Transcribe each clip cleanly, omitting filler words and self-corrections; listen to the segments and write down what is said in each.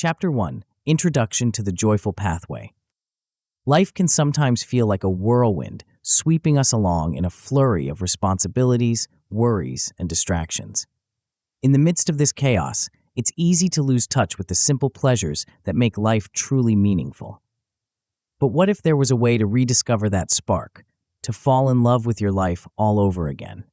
Chapter 1: Introduction to the Joyful Pathway. Life can sometimes feel like a whirlwind, sweeping us along in a flurry of responsibilities, worries, and distractions. In the midst of this chaos, it's easy to lose touch with the simple pleasures that make life truly meaningful. But what if there was a way to rediscover that spark, to fall in love with your life all over again?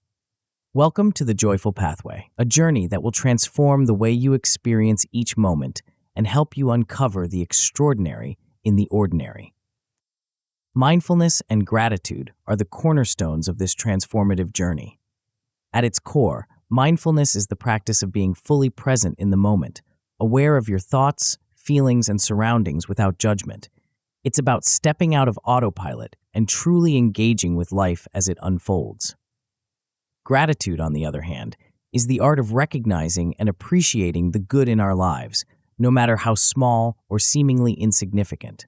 Welcome to the Joyful Pathway, a journey that will transform the way you experience each moment and help you uncover the extraordinary in the ordinary. Mindfulness and gratitude are the cornerstones of this transformative journey. At its core, mindfulness is the practice of being fully present in the moment, aware of your thoughts, feelings, and surroundings without judgment. It's about stepping out of autopilot and truly engaging with life as it unfolds. Gratitude, on the other hand, is the art of recognizing and appreciating the good in our lives, no matter how small or seemingly insignificant.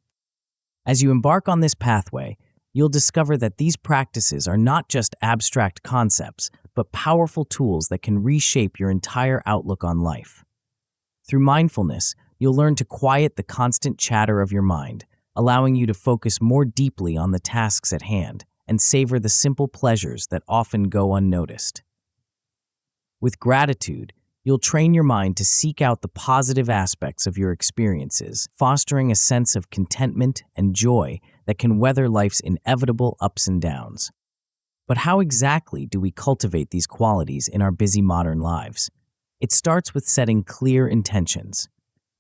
As you embark on this pathway, you'll discover that these practices are not just abstract concepts, but powerful tools that can reshape your entire outlook on life. Through mindfulness, you'll learn to quiet the constant chatter of your mind, allowing you to focus more deeply on the tasks at hand and savor the simple pleasures that often go unnoticed. With gratitude, you'll train your mind to seek out the positive aspects of your experiences, fostering a sense of contentment and joy that can weather life's inevitable ups and downs. But how exactly do we cultivate these qualities in our busy modern lives? It starts with setting clear intentions.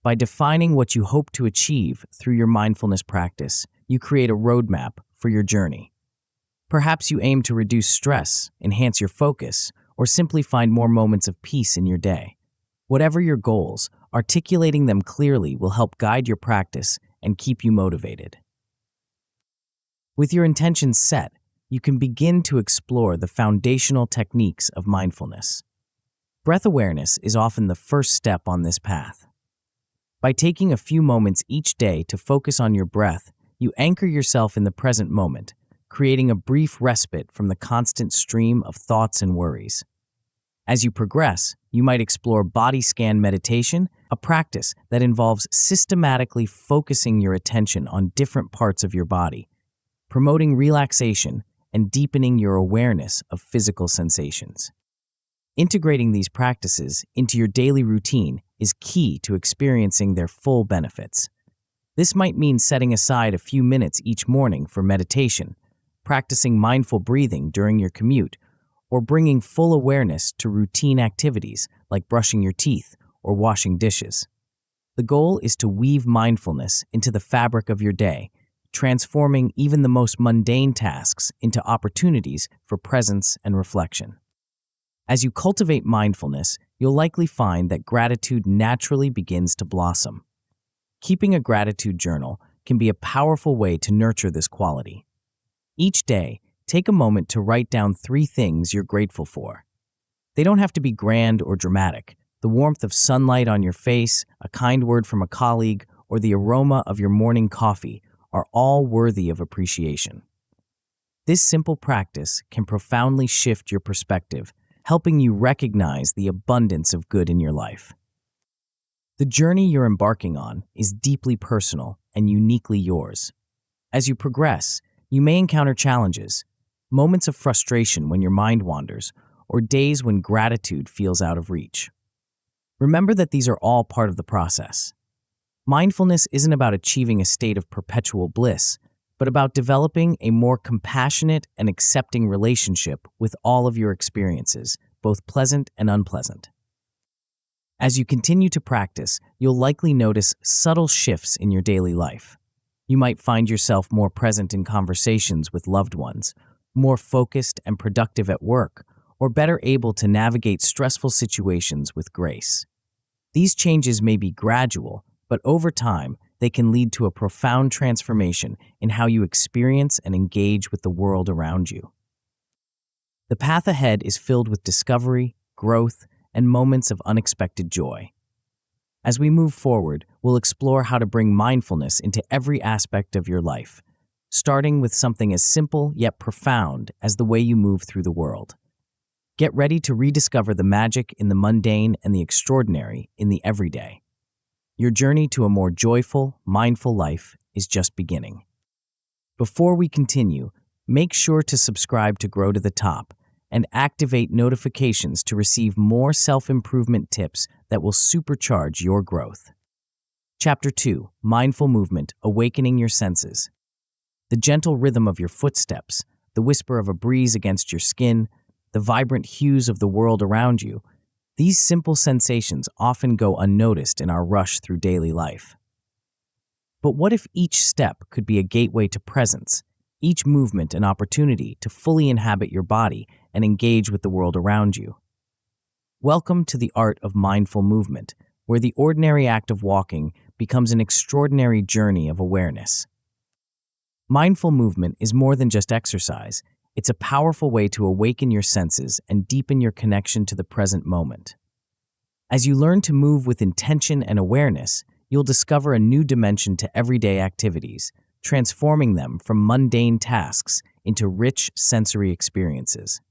By defining what you hope to achieve through your mindfulness practice, you create a roadmap for your journey. Perhaps you aim to reduce stress, enhance your focus, or simply find more moments of peace in your day. Whatever your goals, articulating them clearly will help guide your practice and keep you motivated. With your intentions set, you can begin to explore the foundational techniques of mindfulness. Breath awareness is often the first step on this path. By taking a few moments each day to focus on your breath, you anchor yourself in the present moment, creating a brief respite from the constant stream of thoughts and worries. As you progress, you might explore body scan meditation, a practice that involves systematically focusing your attention on different parts of your body, promoting relaxation and deepening your awareness of physical sensations. Integrating these practices into your daily routine is key to experiencing their full benefits. This might mean setting aside a few minutes each morning for meditation, practicing mindful breathing during your commute, or bringing full awareness to routine activities like brushing your teeth or washing dishes. The goal is to weave mindfulness into the fabric of your day, transforming even the most mundane tasks into opportunities for presence and reflection. As you cultivate mindfulness, you'll likely find that gratitude naturally begins to blossom. Keeping a gratitude journal can be a powerful way to nurture this quality. Each day, take a moment to write down 3 things you're grateful for. They don't have to be grand or dramatic. The warmth of sunlight on your face, a kind word from a colleague, or the aroma of your morning coffee are all worthy of appreciation. This simple practice can profoundly shift your perspective, helping you recognize the abundance of good in your life. The journey you're embarking on is deeply personal and uniquely yours. As you progress, you may encounter challenges, moments of frustration when your mind wanders, or days when gratitude feels out of reach. Remember that these are all part of the process. Mindfulness isn't about achieving a state of perpetual bliss, but about developing a more compassionate and accepting relationship with all of your experiences, both pleasant and unpleasant. As you continue to practice, you'll likely notice subtle shifts in your daily life. You might find yourself more present in conversations with loved ones, more focused and productive at work, or better able to navigate stressful situations with grace. These changes may be gradual, but over time, they can lead to a profound transformation in how you experience and engage with the world around you. The path ahead is filled with discovery, growth, and moments of unexpected joy. As we move forward, we'll explore how to bring mindfulness into every aspect of your life, starting with something as simple yet profound as the way you move through the world. Get ready to rediscover the magic in the mundane and the extraordinary in the everyday. Your journey to a more joyful, mindful life is just beginning. Before we continue, make sure to subscribe to Grow to the Top and activate notifications to receive more self-improvement tips that will supercharge your growth. Chapter 2, Mindful Movement, Awakening Your Senses. The gentle rhythm of your footsteps, the whisper of a breeze against your skin, the vibrant hues of the world around you, these simple sensations often go unnoticed in our rush through daily life. But what if each step could be a gateway to presence, each movement an opportunity to fully inhabit your body and engage with the world around you? Welcome to the art of mindful movement, where the ordinary act of walking becomes an extraordinary journey of awareness. Mindful movement is more than just exercise. It's a powerful way to awaken your senses and deepen your connection to the present moment. As you learn to move with intention and awareness, you'll discover a new dimension to everyday activities, transforming them from mundane tasks into rich sensory experiences.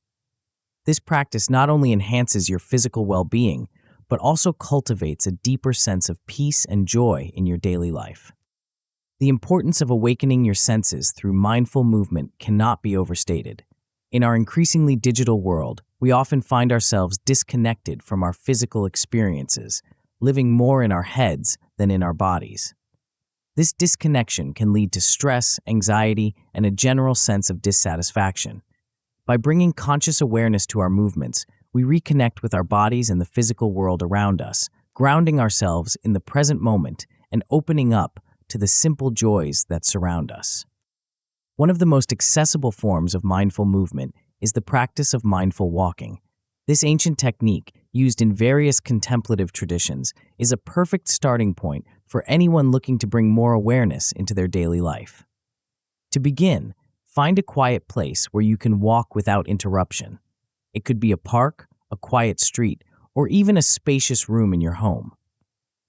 This practice not only enhances your physical well-being, but also cultivates a deeper sense of peace and joy in your daily life. The importance of awakening your senses through mindful movement cannot be overstated. In our increasingly digital world, we often find ourselves disconnected from our physical experiences, living more in our heads than in our bodies. This disconnection can lead to stress, anxiety, and a general sense of dissatisfaction. By bringing conscious awareness to our movements, we reconnect with our bodies and the physical world around us, grounding ourselves in the present moment and opening up to the simple joys that surround us. One of the most accessible forms of mindful movement is the practice of mindful walking. This ancient technique, used in various contemplative traditions, is a perfect starting point for anyone looking to bring more awareness into their daily life. To begin, find a quiet place where you can walk without interruption. It could be a park, a quiet street, or even a spacious room in your home.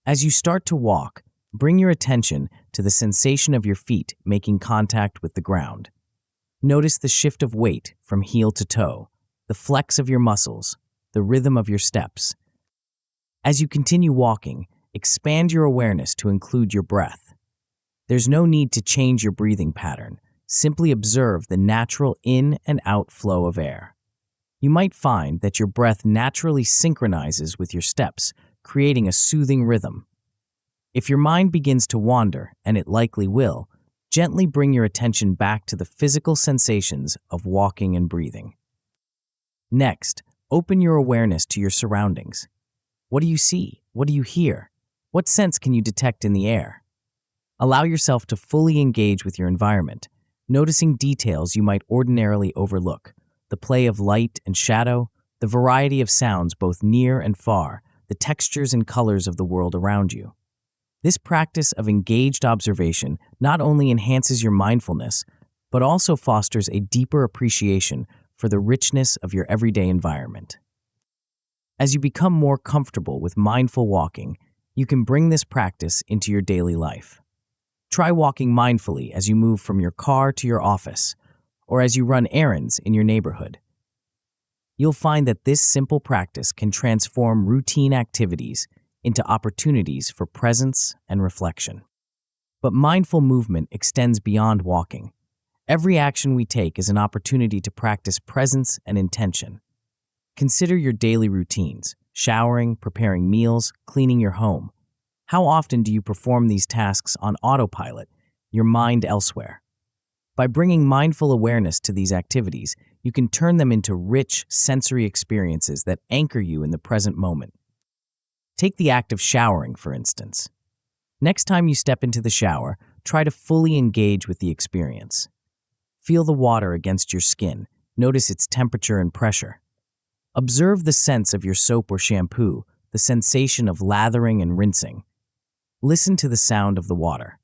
As you start to walk, bring your attention to the sensation of your feet making contact with the ground. Notice the shift of weight from heel to toe, the flex of your muscles, the rhythm of your steps. As you continue walking, expand your awareness to include your breath. There's no need to change your breathing pattern. Simply observe the natural in and out flow of air. You might find that your breath naturally synchronizes with your steps, creating a soothing rhythm. If your mind begins to wander, and it likely will, gently bring your attention back to the physical sensations of walking and breathing. Next, open your awareness to your surroundings. What do you see? What do you hear? What scents can you detect in the air? Allow yourself to fully engage with your environment, noticing details you might ordinarily overlook, the play of light and shadow, the variety of sounds both near and far, the textures and colors of the world around you. This practice of engaged observation not only enhances your mindfulness, but also fosters a deeper appreciation for the richness of your everyday environment. As you become more comfortable with mindful walking, you can bring this practice into your daily life. Try walking mindfully as you move from your car to your office, or as you run errands in your neighborhood. You'll find that this simple practice can transform routine activities into opportunities for presence and reflection. But mindful movement extends beyond walking. Every action we take is an opportunity to practice presence and intention. Consider your daily routines: showering, preparing meals, cleaning your home. How often do you perform these tasks on autopilot, your mind elsewhere? By bringing mindful awareness to these activities, you can turn them into rich sensory experiences that anchor you in the present moment. Take the act of showering, for instance. Next time you step into the shower, try to fully engage with the experience. Feel the water against your skin. Notice its temperature and pressure. Observe the sense of your soap or shampoo, the sensation of lathering and rinsing. Listen to the sound of the water.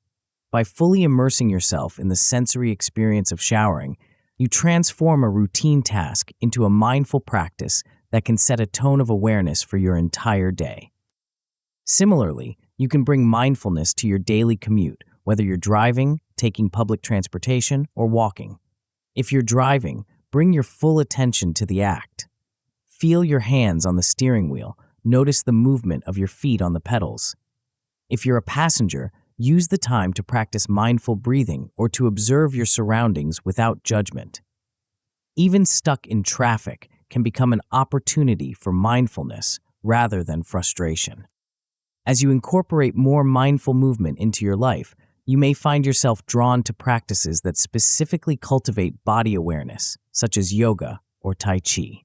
By fully immersing yourself in the sensory experience of showering, you transform a routine task into a mindful practice that can set a tone of awareness for your entire day. Similarly, you can bring mindfulness to your daily commute, whether you're driving, taking public transportation, or walking. If you're driving, bring your full attention to the act. Feel your hands on the steering wheel. Notice the movement of your feet on the pedals. If you're a passenger, use the time to practice mindful breathing or to observe your surroundings without judgment. Even stuck in traffic can become an opportunity for mindfulness rather than frustration. As you incorporate more mindful movement into your life, you may find yourself drawn to practices that specifically cultivate body awareness, such as yoga or Tai Chi.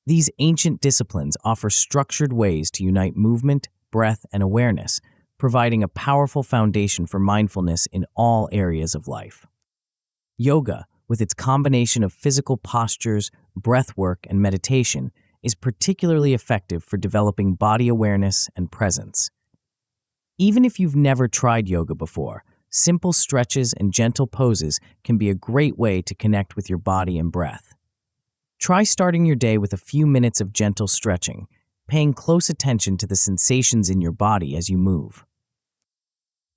These ancient disciplines offer structured ways to unite movement, breath, and awareness, providing a powerful foundation for mindfulness in all areas of life. Yoga, with its combination of physical postures, breath work, and meditation, is particularly effective for developing body awareness and presence. Even if you've never tried yoga before, simple stretches and gentle poses can be a great way to connect with your body and breath. Try starting your day with a few minutes of gentle stretching, paying close attention to the sensations in your body as you move.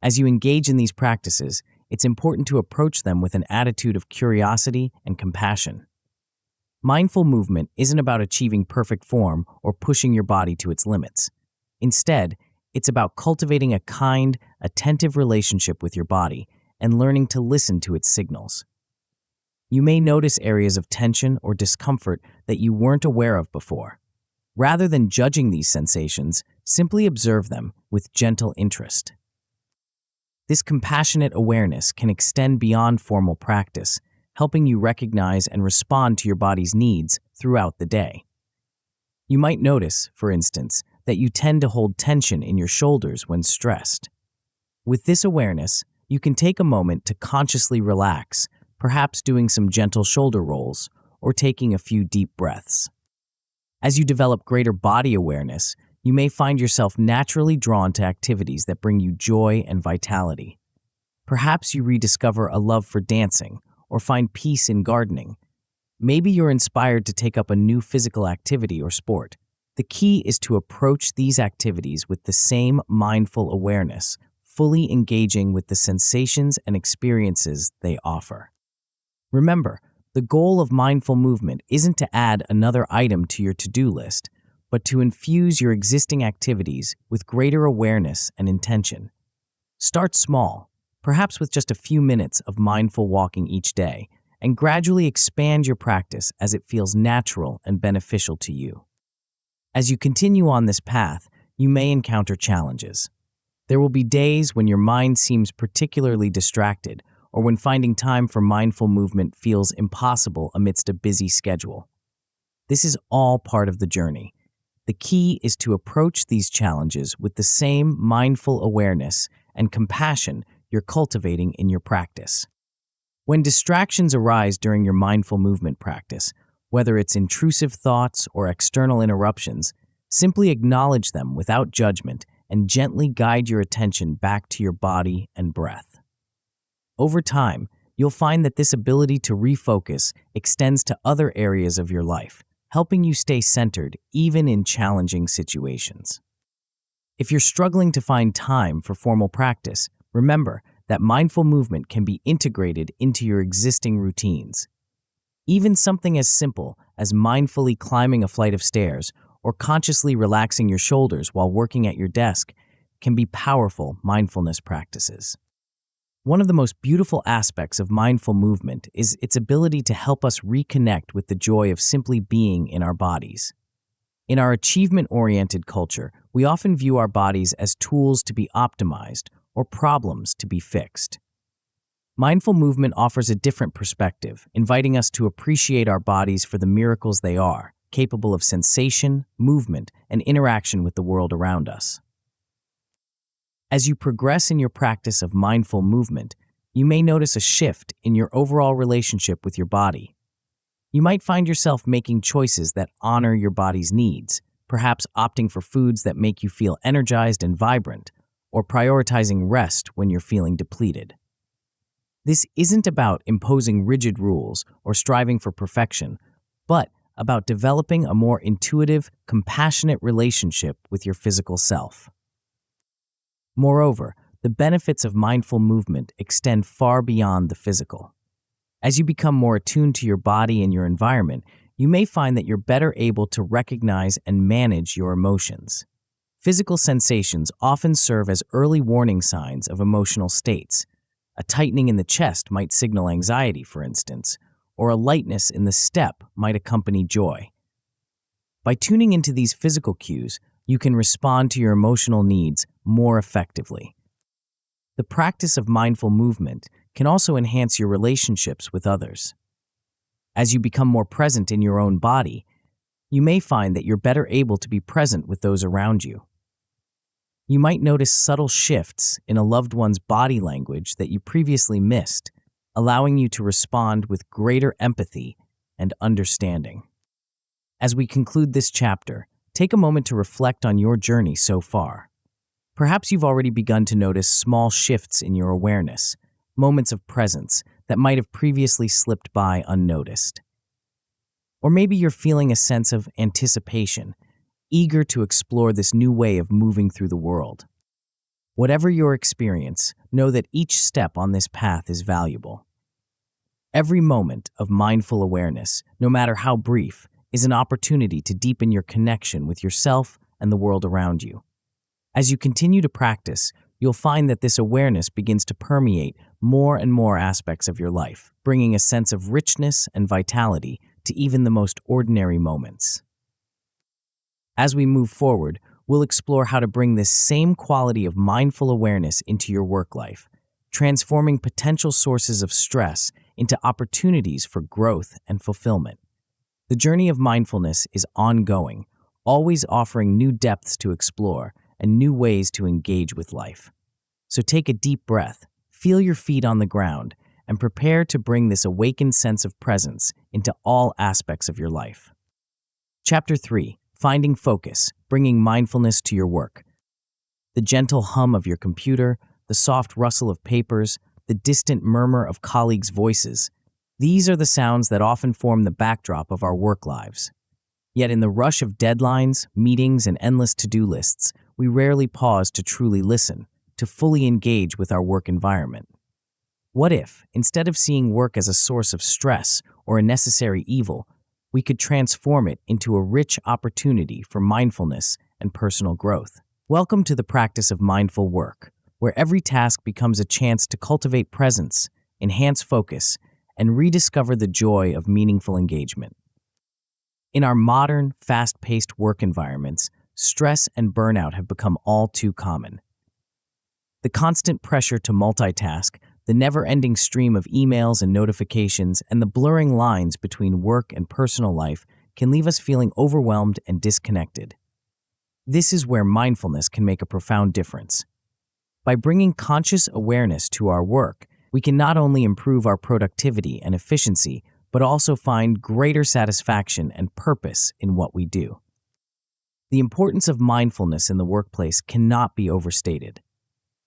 As you engage in these practices, it's important to approach them with an attitude of curiosity and compassion. Mindful movement isn't about achieving perfect form or pushing your body to its limits. Instead, it's about cultivating a kind, attentive relationship with your body and learning to listen to its signals. You may notice areas of tension or discomfort that you weren't aware of before. Rather than judging these sensations, simply observe them with gentle interest. This compassionate awareness can extend beyond formal practice, helping you recognize and respond to your body's needs throughout the day. You might notice, for instance, that you tend to hold tension in your shoulders when stressed. With this awareness, you can take a moment to consciously relax, perhaps doing some gentle shoulder rolls or taking a few deep breaths. As you develop greater body awareness, you may find yourself naturally drawn to activities that bring you joy and vitality. Perhaps you rediscover a love for dancing or find peace in gardening. Maybe you're inspired to take up a new physical activity or sport. The key is to approach these activities with the same mindful awareness, fully engaging with the sensations and experiences they offer. Remember, the goal of mindful movement isn't to add another item to your to-do list, but to infuse your existing activities with greater awareness and intention. Start small, perhaps with just a few minutes of mindful walking each day, and gradually expand your practice as it feels natural and beneficial to you. As you continue on this path, you may encounter challenges. There will be days when your mind seems particularly distracted, or when finding time for mindful movement feels impossible amidst a busy schedule. This is all part of the journey. The key is to approach these challenges with the same mindful awareness and compassion you're cultivating in your practice. When distractions arise during your mindful movement practice, whether it's intrusive thoughts or external interruptions, simply acknowledge them without judgment and gently guide your attention back to your body and breath. Over time, you'll find that this ability to refocus extends to other areas of your life, helping you stay centered even in challenging situations. If you're struggling to find time for formal practice, remember that mindful movement can be integrated into your existing routines. Even something as simple as mindfully climbing a flight of stairs or consciously relaxing your shoulders while working at your desk can be powerful mindfulness practices. One of the most beautiful aspects of mindful movement is its ability to help us reconnect with the joy of simply being in our bodies. In our achievement-oriented culture, we often view our bodies as tools to be optimized or problems to be fixed. Mindful movement offers a different perspective, inviting us to appreciate our bodies for the miracles they are, capable of sensation, movement, and interaction with the world around us. As you progress in your practice of mindful movement, you may notice a shift in your overall relationship with your body. You might find yourself making choices that honor your body's needs, perhaps opting for foods that make you feel energized and vibrant, or prioritizing rest when you're feeling depleted. This isn't about imposing rigid rules or striving for perfection, but about developing a more intuitive, compassionate relationship with your physical self. Moreover, the benefits of mindful movement extend far beyond the physical. As you become more attuned to your body and your environment, you may find that you're better able to recognize and manage your emotions. Physical sensations often serve as early warning signs of emotional states. A tightening in the chest might signal anxiety, for instance, or a lightness in the step might accompany joy. By tuning into these physical cues, you can respond to your emotional needs more effectively. The practice of mindful movement can also enhance your relationships with others. As you become more present in your own body, you may find that you're better able to be present with those around you. You might notice subtle shifts in a loved one's body language that you previously missed, allowing you to respond with greater empathy and understanding. As we conclude this chapter, take a moment to reflect on your journey so far. Perhaps you've already begun to notice small shifts in your awareness, moments of presence that might have previously slipped by unnoticed. Or maybe you're feeling a sense of anticipation, eager to explore this new way of moving through the world. Whatever your experience, know that each step on this path is valuable. Every moment of mindful awareness, no matter how brief, is an opportunity to deepen your connection with yourself and the world around you. As you continue to practice, you'll find that this awareness begins to permeate more and more aspects of your life, bringing a sense of richness and vitality to even the most ordinary moments. As we move forward, we'll explore how to bring this same quality of mindful awareness into your work life, transforming potential sources of stress into opportunities for growth and fulfillment. The journey of mindfulness is ongoing, always offering new depths to explore and new ways to engage with life. So take a deep breath, feel your feet on the ground, and prepare to bring this awakened sense of presence into all aspects of your life. Chapter 3. Finding focus, bringing mindfulness to your work. The gentle hum of your computer, the soft rustle of papers, the distant murmur of colleagues' voices. These are the sounds that often form the backdrop of our work lives. Yet in the rush of deadlines, meetings, and endless to-do lists, we rarely pause to truly listen, to fully engage with our work environment. What if, instead of seeing work as a source of stress or a necessary evil, we could transform it into a rich opportunity for mindfulness and personal growth? Welcome to the practice of mindful work, where every task becomes a chance to cultivate presence, enhance focus, and rediscover the joy of meaningful engagement. In our modern, fast-paced work environments, stress and burnout have become all too common. The constant pressure to multitask, the never-ending stream of emails and notifications, and the blurring lines between work and personal life can leave us feeling overwhelmed and disconnected. This is where mindfulness can make a profound difference. By bringing conscious awareness to our work, we can not only improve our productivity and efficiency, but also find greater satisfaction and purpose in what we do. The importance of mindfulness in the workplace cannot be overstated.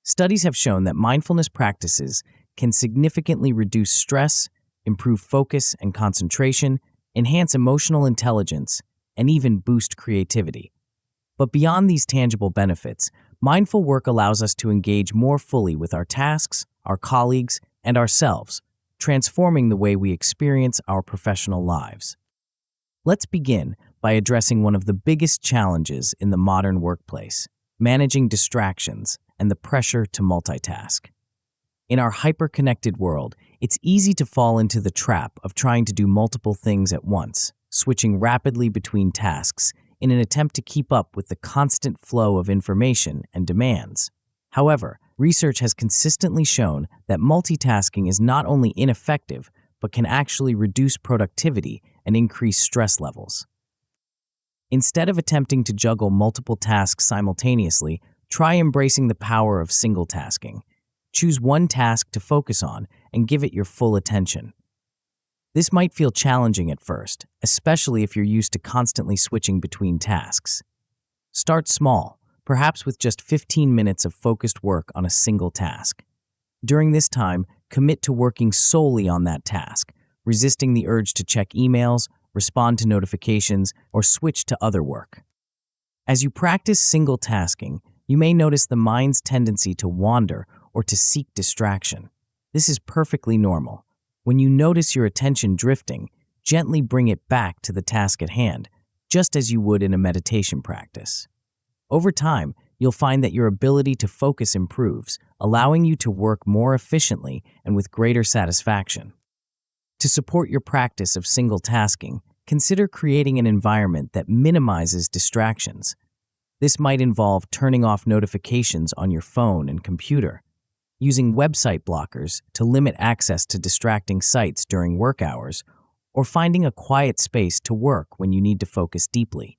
Studies have shown that mindfulness practices can significantly reduce stress, improve focus and concentration, enhance emotional intelligence, and even boost creativity. But beyond these tangible benefits, mindful work allows us to engage more fully with our tasks, our colleagues, and ourselves, transforming the way we experience our professional lives. Let's begin by addressing one of the biggest challenges in the modern workplace: managing distractions and the pressure to multitask. In our hyper-connected world, it's easy to fall into the trap of trying to do multiple things at once, switching rapidly between tasks in an attempt to keep up with the constant flow of information and demands. However, research has consistently shown that multitasking is not only ineffective, but can actually reduce productivity and increase stress levels. Instead of attempting to juggle multiple tasks simultaneously, try embracing the power of single tasking. Choose one task to focus on and give it your full attention. This might feel challenging at first, especially if you're used to constantly switching between tasks. Start small, perhaps with just 15 minutes of focused work on a single task. During this time, commit to working solely on that task, resisting the urge to check emails, respond to notifications, or switch to other work. As you practice single tasking, you may notice the mind's tendency to wander or to seek distraction. This is perfectly normal. When you notice your attention drifting, gently bring it back to the task at hand, just as you would in a meditation practice. Over time, you'll find that your ability to focus improves, allowing you to work more efficiently and with greater satisfaction. To support your practice of single tasking, consider creating an environment that minimizes distractions. This might involve turning off notifications on your phone and computer, using website blockers to limit access to distracting sites during work hours, or finding a quiet space to work when you need to focus deeply.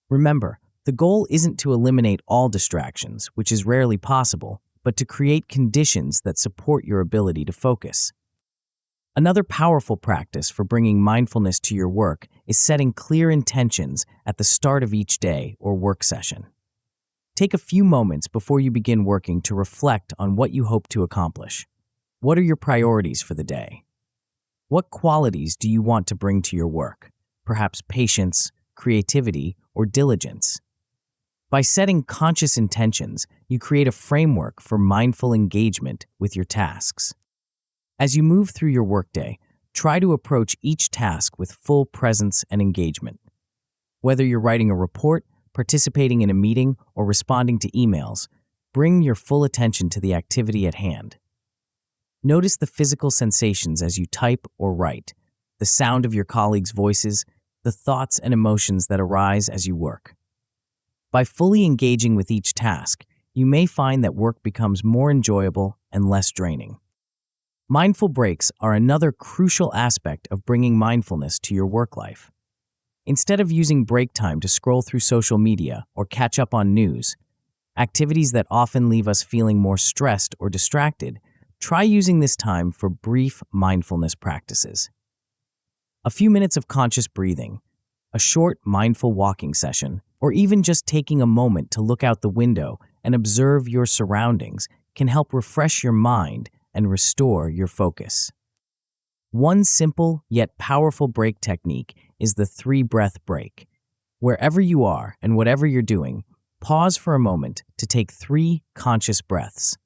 Remember, the goal isn't to eliminate all distractions, which is rarely possible, but to create conditions that support your ability to focus. Another powerful practice for bringing mindfulness to your work is setting clear intentions at the start of each day or work session. Take a few moments before you begin working to reflect on what you hope to accomplish. What are your priorities for the day? What qualities do you want to bring to your work? Perhaps patience, creativity, or diligence. By setting conscious intentions, you create a framework for mindful engagement with your tasks. As you move through your workday, try to approach each task with full presence and engagement. Whether you're writing a report, participating in a meeting, or responding to emails, bring your full attention to the activity at hand. Notice the physical sensations as you type or write, the sound of your colleagues' voices, the thoughts and emotions that arise as you work. By fully engaging with each task, you may find that work becomes more enjoyable and less draining. Mindful breaks are another crucial aspect of bringing mindfulness to your work life. Instead of using break time to scroll through social media or catch up on news, activities that often leave us feeling more stressed or distracted, try using this time for brief mindfulness practices. A few minutes of conscious breathing, a short mindful walking session, or even just taking a moment to look out the window and observe your surroundings can help refresh your mind and restore your focus. One simple yet powerful break technique is the 3-breath break. Wherever you are and whatever you're doing, pause for a moment to take 3 conscious breaths.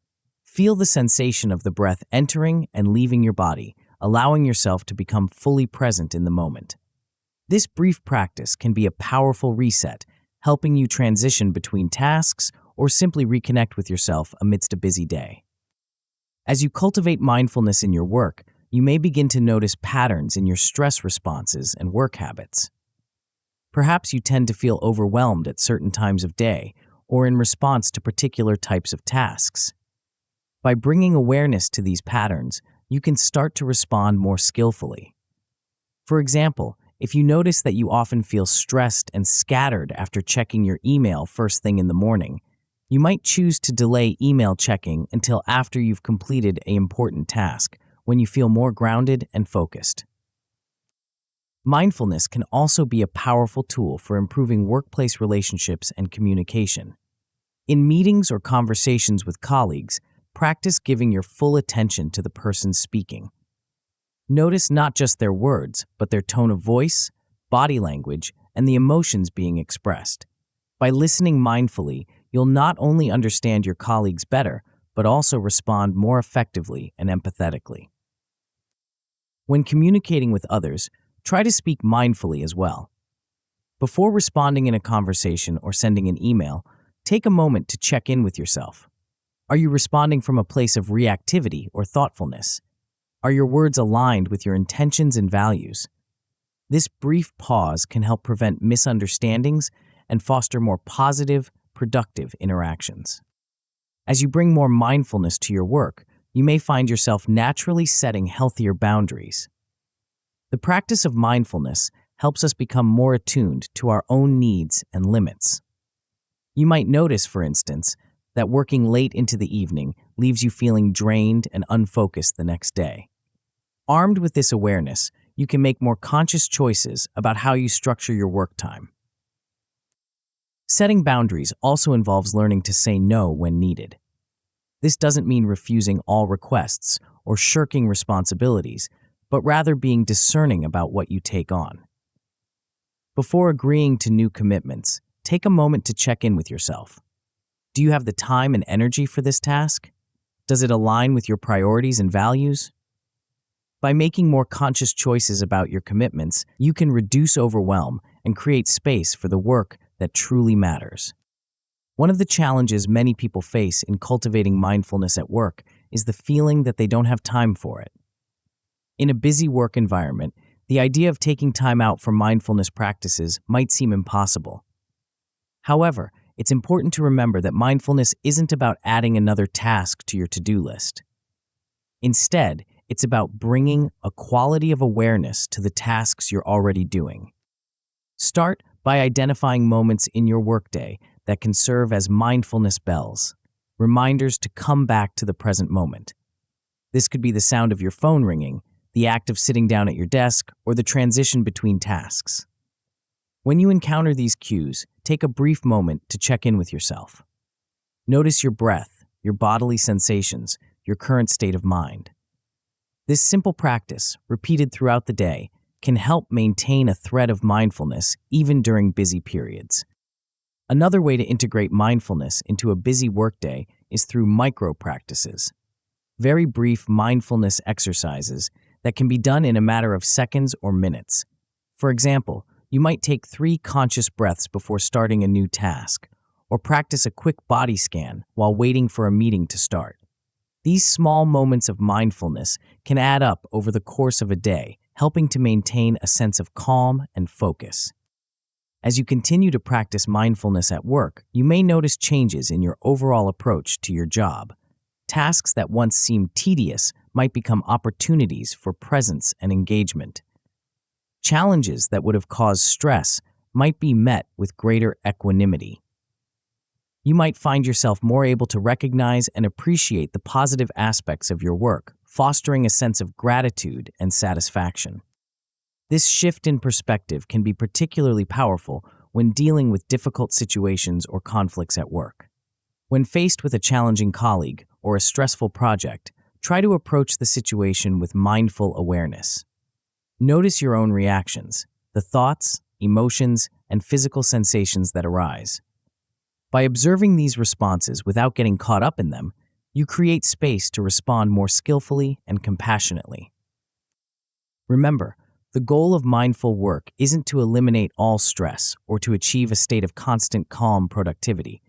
Feel the sensation of the breath entering and leaving your body, allowing yourself to become fully present in the moment. This brief practice can be a powerful reset, helping you transition between tasks or simply reconnect with yourself amidst a busy day. As you cultivate mindfulness in your work, you may begin to notice patterns in your stress responses and work habits. Perhaps you tend to feel overwhelmed at certain times of day or in response to particular types of tasks. By bringing awareness to these patterns, you can start to respond more skillfully. For example, if you notice that you often feel stressed and scattered after checking your email first thing in the morning, you might choose to delay email checking until after you've completed an important task, when you feel more grounded and focused. Mindfulness can also be a powerful tool for improving workplace relationships and communication. In meetings or conversations with colleagues, practice giving your full attention to the person speaking. Notice not just their words, but their tone of voice, body language, and the emotions being expressed. By listening mindfully, you'll not only understand your colleagues better, but also respond more effectively and empathetically. When communicating with others, try to speak mindfully as well. Before responding in a conversation or sending an email, take a moment to check in with yourself. Are you responding from a place of reactivity or thoughtfulness? Are your words aligned with your intentions and values? This brief pause can help prevent misunderstandings and foster more positive, productive interactions. As you bring more mindfulness to your work, you may find yourself naturally setting healthier boundaries. The practice of mindfulness helps us become more attuned to our own needs and limits. You might notice, for instance, that working late into the evening leaves you feeling drained and unfocused the next day. Armed with this awareness, you can make more conscious choices about how you structure your work time. Setting boundaries also involves learning to say no when needed. This doesn't mean refusing all requests or shirking responsibilities, but rather being discerning about what you take on. Before agreeing to new commitments, take a moment to check in with yourself. Do you have the time and energy for this task? Does it align with your priorities and values? By making more conscious choices about your commitments, you can reduce overwhelm and create space for the work that truly matters. One of the challenges many people face in cultivating mindfulness at work is the feeling that they don't have time for it. In a busy work environment, the idea of taking time out for mindfulness practices might seem impossible. However, it's important to remember that mindfulness isn't about adding another task to your to-do list. Instead, it's about bringing a quality of awareness to the tasks you're already doing. Start by identifying moments in your workday that can serve as mindfulness bells, reminders to come back to the present moment. This could be the sound of your phone ringing, the act of sitting down at your desk, or the transition between tasks. When you encounter these cues, take a brief moment to check in with yourself. Notice your breath, your bodily sensations, your current state of mind. This simple practice, repeated throughout the day, can help maintain a thread of mindfulness even during busy periods. Another way to integrate mindfulness into a busy workday is through micro-practices, very brief mindfulness exercises that can be done in a matter of seconds or minutes. For example, you might take 3 conscious breaths before starting a new task, or practice a quick body scan while waiting for a meeting to start. These small moments of mindfulness can add up over the course of a day, helping to maintain a sense of calm and focus. As you continue to practice mindfulness at work, you may notice changes in your overall approach to your job. Tasks that once seemed tedious might become opportunities for presence and engagement. Challenges that would have caused stress might be met with greater equanimity. You might find yourself more able to recognize and appreciate the positive aspects of your work, fostering a sense of gratitude and satisfaction. This shift in perspective can be particularly powerful when dealing with difficult situations or conflicts at work. When faced with a challenging colleague or a stressful project, try to approach the situation with mindful awareness. Notice your own reactions, the thoughts, emotions, and physical sensations that arise. By observing these responses without getting caught up in them, you create space to respond more skillfully and compassionately. Remember, the goal of mindful work isn't to eliminate all stress or to achieve a state of constant calm productivity.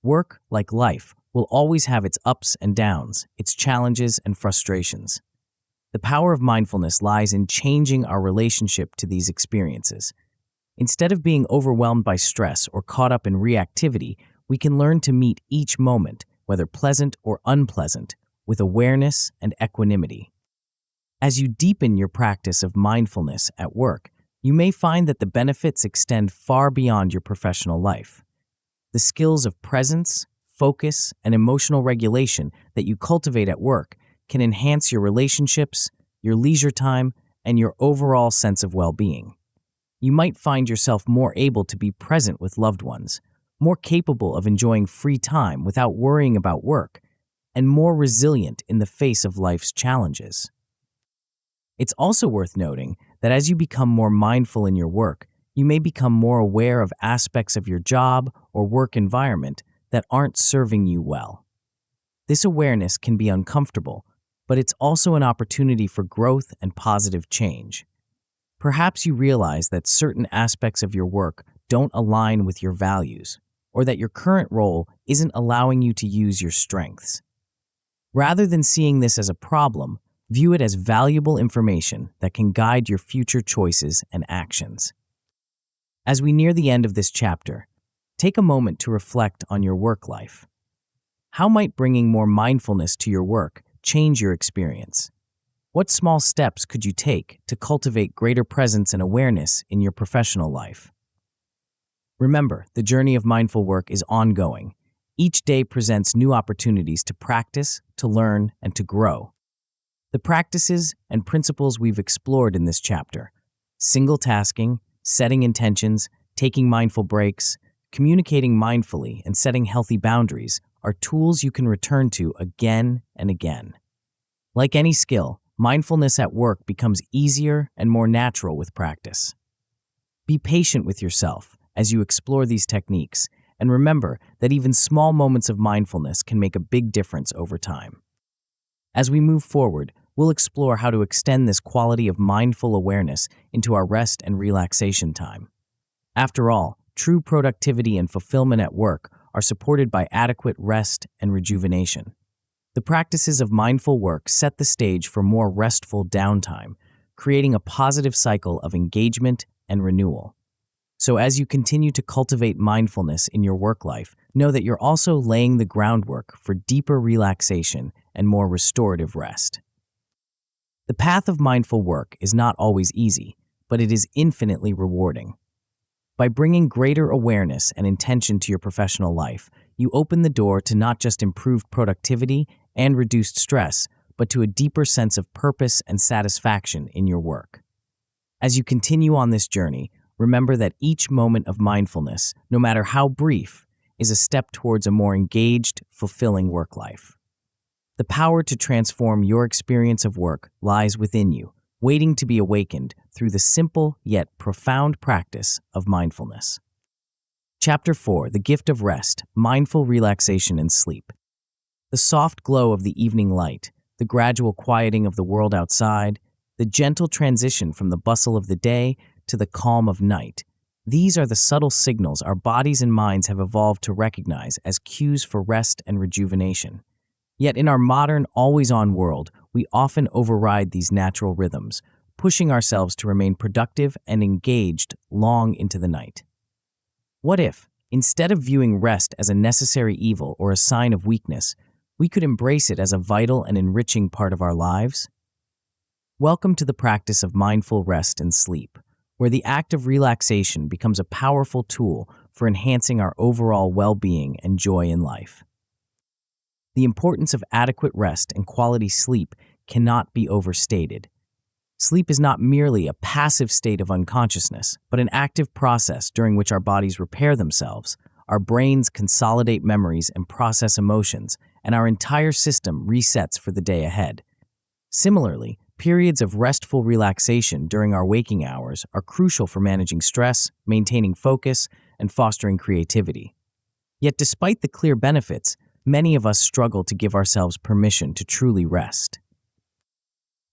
Work, like life, will always have its ups and downs, its challenges and frustrations. The power of mindfulness lies in changing our relationship to these experiences. Instead of being overwhelmed by stress or caught up in reactivity, we can learn to meet each moment, whether pleasant or unpleasant, with awareness and equanimity. As you deepen your practice of mindfulness at work, you may find that the benefits extend far beyond your professional life. The skills of presence, focus, and emotional regulation that you cultivate at work can enhance your relationships, your leisure time, and your overall sense of well-being. You might find yourself more able to be present with loved ones, more capable of enjoying free time without worrying about work, and more resilient in the face of life's challenges. It's also worth noting that as you become more mindful in your work, you may become more aware of aspects of your job or work environment that aren't serving you well. This awareness can be uncomfortable, but it's also an opportunity for growth and positive change. Perhaps you realize that certain aspects of your work don't align with your values, or that your current role isn't allowing you to use your strengths. Rather than seeing this as a problem, view it as valuable information that can guide your future choices and actions. As we near the end of this chapter, take a moment to reflect on your work life. How might bringing more mindfulness to your work change your experience? What small steps could you take to cultivate greater presence and awareness in your professional life? Remember, the journey of mindful work is ongoing. Each day presents new opportunities to practice, to learn, and to grow. The practices and principles we've explored in this chapter, single tasking, setting intentions, taking mindful breaks, communicating mindfully, and setting healthy boundaries, are tools you can return to again and again. Like any skill, mindfulness at work becomes easier and more natural with practice. Be patient with yourself as you explore these techniques, and remember that even small moments of mindfulness can make a big difference over time. As we move forward, we'll explore how to extend this quality of mindful awareness into our rest and relaxation time. After all, true productivity and fulfillment at work are are supported by adequate rest and rejuvenation. The practices of mindful work set the stage for more restful downtime, creating a positive cycle of engagement and renewal. So as you continue to cultivate mindfulness in your work life, know that you're also laying the groundwork for deeper relaxation and more restorative rest. The path of mindful work is not always easy, but it is infinitely rewarding. By bringing greater awareness and intention to your professional life, you open the door to not just improved productivity and reduced stress, but to a deeper sense of purpose and satisfaction in your work. As you continue on this journey, remember that each moment of mindfulness, no matter how brief, is a step towards a more engaged, fulfilling work life. The power to transform your experience of work lies within you, waiting to be awakened through the simple yet profound practice of mindfulness. Chapter 4: The Gift of Rest, Mindful Relaxation and Sleep. The soft glow of the evening light, the gradual quieting of the world outside, the gentle transition from the bustle of the day to the calm of night. These are the subtle signals our bodies and minds have evolved to recognize as cues for rest and rejuvenation. Yet in our modern, always-on world, we often override these natural rhythms, pushing ourselves to remain productive and engaged long into the night. What if, instead of viewing rest as a necessary evil or a sign of weakness, we could embrace it as a vital and enriching part of our lives? Welcome to the practice of mindful rest and sleep, where the act of relaxation becomes a powerful tool for enhancing our overall well-being and joy in life. The importance of adequate rest and quality sleep cannot be overstated. Sleep is not merely a passive state of unconsciousness, but an active process during which our bodies repair themselves, our brains consolidate memories and process emotions, and our entire system resets for the day ahead. Similarly, periods of restful relaxation during our waking hours are crucial for managing stress, maintaining focus, and fostering creativity. Yet despite the clear benefits, many of us struggle to give ourselves permission to truly rest.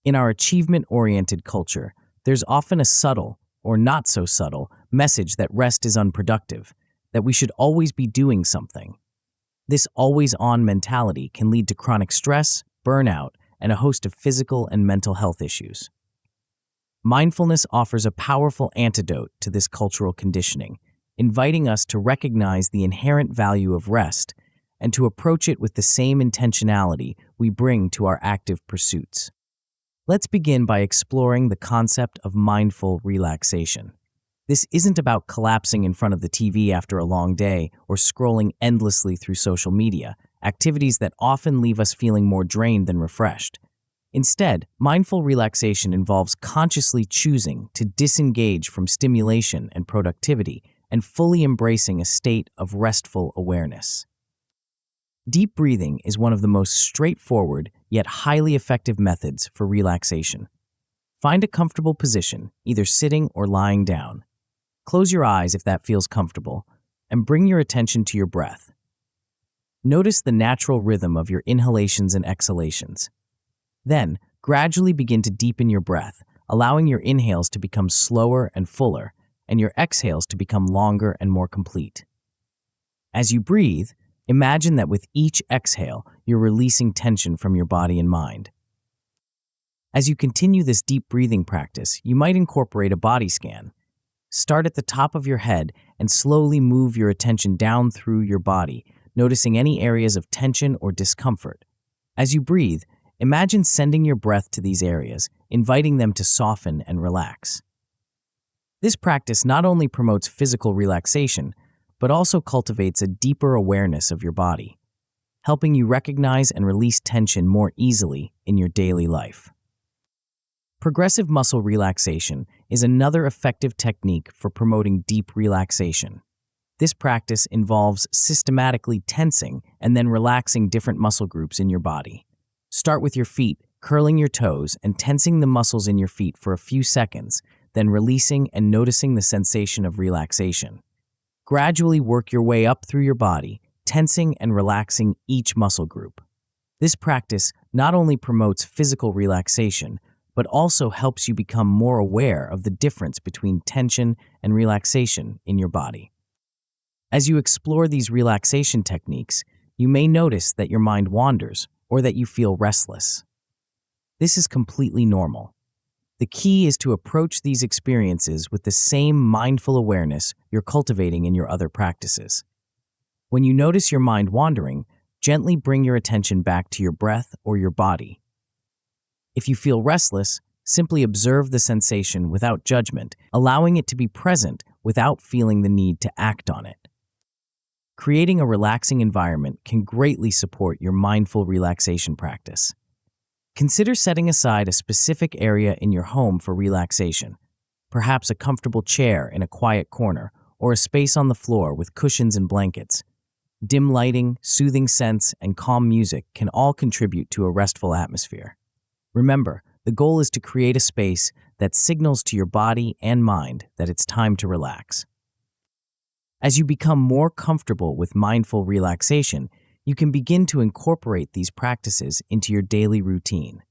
In our achievement-oriented culture, there's often a subtle, or not so subtle, message that rest is unproductive, that we should always be doing something. This always-on mentality can lead to chronic stress, burnout, and a host of physical and mental health issues. Mindfulness offers a powerful antidote to this cultural conditioning, inviting us to recognize the inherent value of rest and to approach it with the same intentionality we bring to our active pursuits. Let's begin by exploring the concept of mindful relaxation. This isn't about collapsing in front of the TV after a long day or scrolling endlessly through social media, activities that often leave us feeling more drained than refreshed. Instead, mindful relaxation involves consciously choosing to disengage from stimulation and productivity and fully embracing a state of restful awareness. Deep breathing is one of the most straightforward yet highly effective methods for relaxation. Find a comfortable position, either sitting or lying down. Close your eyes if that feels comfortable, and bring your attention to your breath. Notice the natural rhythm of your inhalations and exhalations. Then, gradually begin to deepen your breath, allowing your inhales to become slower and fuller, and your exhales to become longer and more complete. As you breathe, imagine that with each exhale, you're releasing tension from your body and mind. As you continue this deep breathing practice, you might incorporate a body scan. Start at the top of your head and slowly move your attention down through your body, noticing any areas of tension or discomfort. As you breathe, imagine sending your breath to these areas, inviting them to soften and relax. This practice not only promotes physical relaxation, but also cultivates a deeper awareness of your body, helping you recognize and release tension more easily in your daily life. Progressive muscle relaxation is another effective technique for promoting deep relaxation. This practice involves systematically tensing and then relaxing different muscle groups in your body. Start with your feet, curling your toes and tensing the muscles in your feet for a few seconds, then releasing and noticing the sensation of relaxation. Gradually work your way up through your body, tensing and relaxing each muscle group. This practice not only promotes physical relaxation, but also helps you become more aware of the difference between tension and relaxation in your body. As you explore these relaxation techniques, you may notice that your mind wanders or that you feel restless. This is completely normal. The key is to approach these experiences with the same mindful awareness you're cultivating in your other practices. When you notice your mind wandering, gently bring your attention back to your breath or your body. If you feel restless, simply observe the sensation without judgment, allowing it to be present without feeling the need to act on it. Creating a relaxing environment can greatly support your mindful relaxation practice. Consider setting aside a specific area in your home for relaxation, perhaps a comfortable chair in a quiet corner or a space on the floor with cushions and blankets. Dim lighting, soothing scents, and calm music can all contribute to a restful atmosphere. Remember, the goal is to create a space that signals to your body and mind that it's time to relax. As you become more comfortable with mindful relaxation, you can begin to incorporate these practices into your daily routine.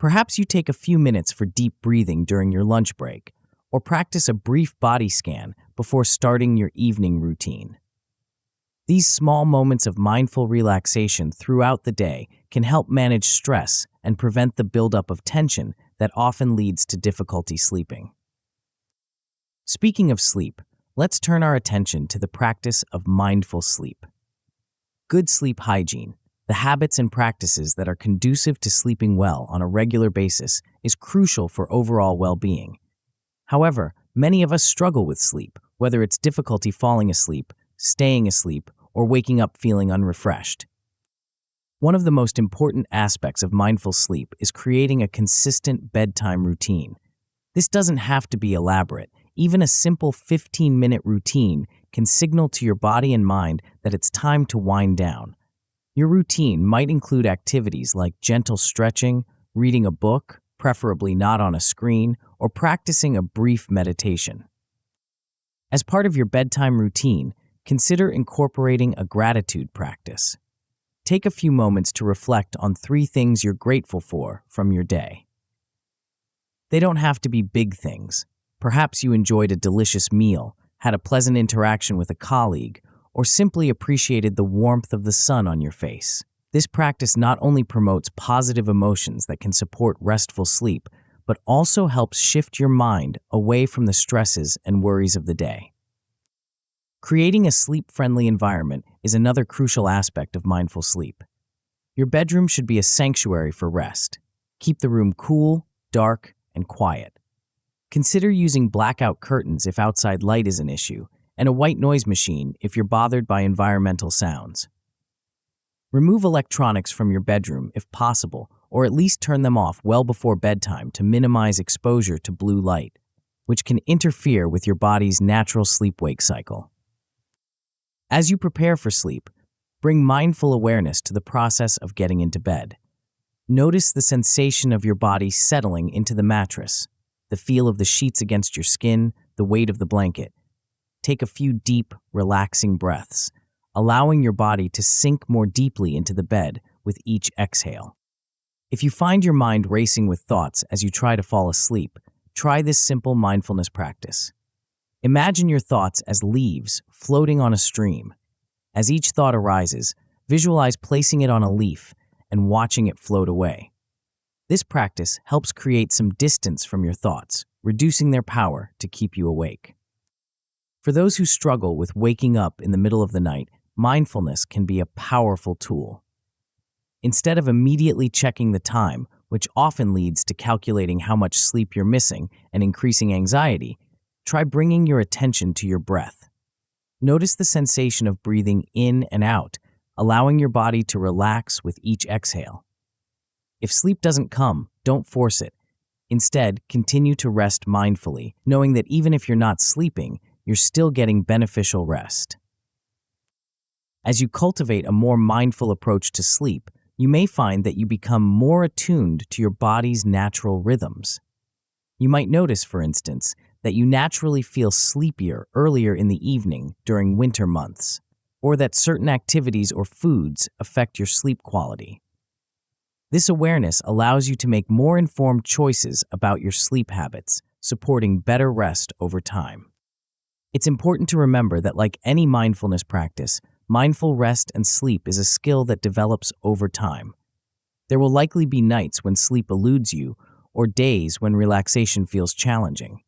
Perhaps you take a few minutes for deep breathing during your lunch break, or practice a brief body scan before starting your evening routine. These small moments of mindful relaxation throughout the day can help manage stress and prevent the buildup of tension that often leads to difficulty sleeping. Speaking of sleep, let's turn our attention to the practice of mindful sleep. Good sleep hygiene, the habits and practices that are conducive to sleeping well on a regular basis, is crucial for overall well-being. However, many of us struggle with sleep, whether it's difficulty falling asleep, staying asleep, or waking up feeling unrefreshed. One of the most important aspects of mindful sleep is creating a consistent bedtime routine. This doesn't have to be elaborate. Even a simple 15-minute routine can signal to your body and mind that it's time to wind down. Your routine might include activities like gentle stretching, reading a book, preferably not on a screen, or practicing a brief meditation. As part of your bedtime routine, consider incorporating a gratitude practice. Take a few moments to reflect on 3 things you're grateful for from your day. They don't have to be big things. Perhaps you enjoyed a delicious meal, had a pleasant interaction with a colleague, or simply appreciated the warmth of the sun on your face. This practice not only promotes positive emotions that can support restful sleep, but also helps shift your mind away from the stresses and worries of the day. Creating a sleep-friendly environment is another crucial aspect of mindful sleep. Your bedroom should be a sanctuary for rest. Keep the room cool, dark, and quiet. Consider using blackout curtains if outside light is an issue, and a white noise machine if you're bothered by environmental sounds. Remove electronics from your bedroom if possible, or at least turn them off well before bedtime to minimize exposure to blue light, which can interfere with your body's natural sleep-wake cycle. As you prepare for sleep, bring mindful awareness to the process of getting into bed. Notice the sensation of your body settling into the mattress, the feel of the sheets against your skin, the weight of the blanket. Take a few deep, relaxing breaths, allowing your body to sink more deeply into the bed with each exhale. If you find your mind racing with thoughts as you try to fall asleep, try this simple mindfulness practice. Imagine your thoughts as leaves floating on a stream. As each thought arises, visualize placing it on a leaf and watching it float away. This practice helps create some distance from your thoughts, reducing their power to keep you awake. For those who struggle with waking up in the middle of the night, mindfulness can be a powerful tool. Instead of immediately checking the time, which often leads to calculating how much sleep you're missing and increasing anxiety, try bringing your attention to your breath. Notice the sensation of breathing in and out, allowing your body to relax with each exhale. If sleep doesn't come, don't force it. Instead, continue to rest mindfully, knowing that even if you're not sleeping, you're still getting beneficial rest. As you cultivate a more mindful approach to sleep, you may find that you become more attuned to your body's natural rhythms. You might notice, for instance, that you naturally feel sleepier earlier in the evening during winter months, or that certain activities or foods affect your sleep quality. This awareness allows you to make more informed choices about your sleep habits, supporting better rest over time. It's important to remember that, like any mindfulness practice, mindful rest and sleep is a skill that develops over time. There will likely be nights when sleep eludes you or days when relaxation feels challenging.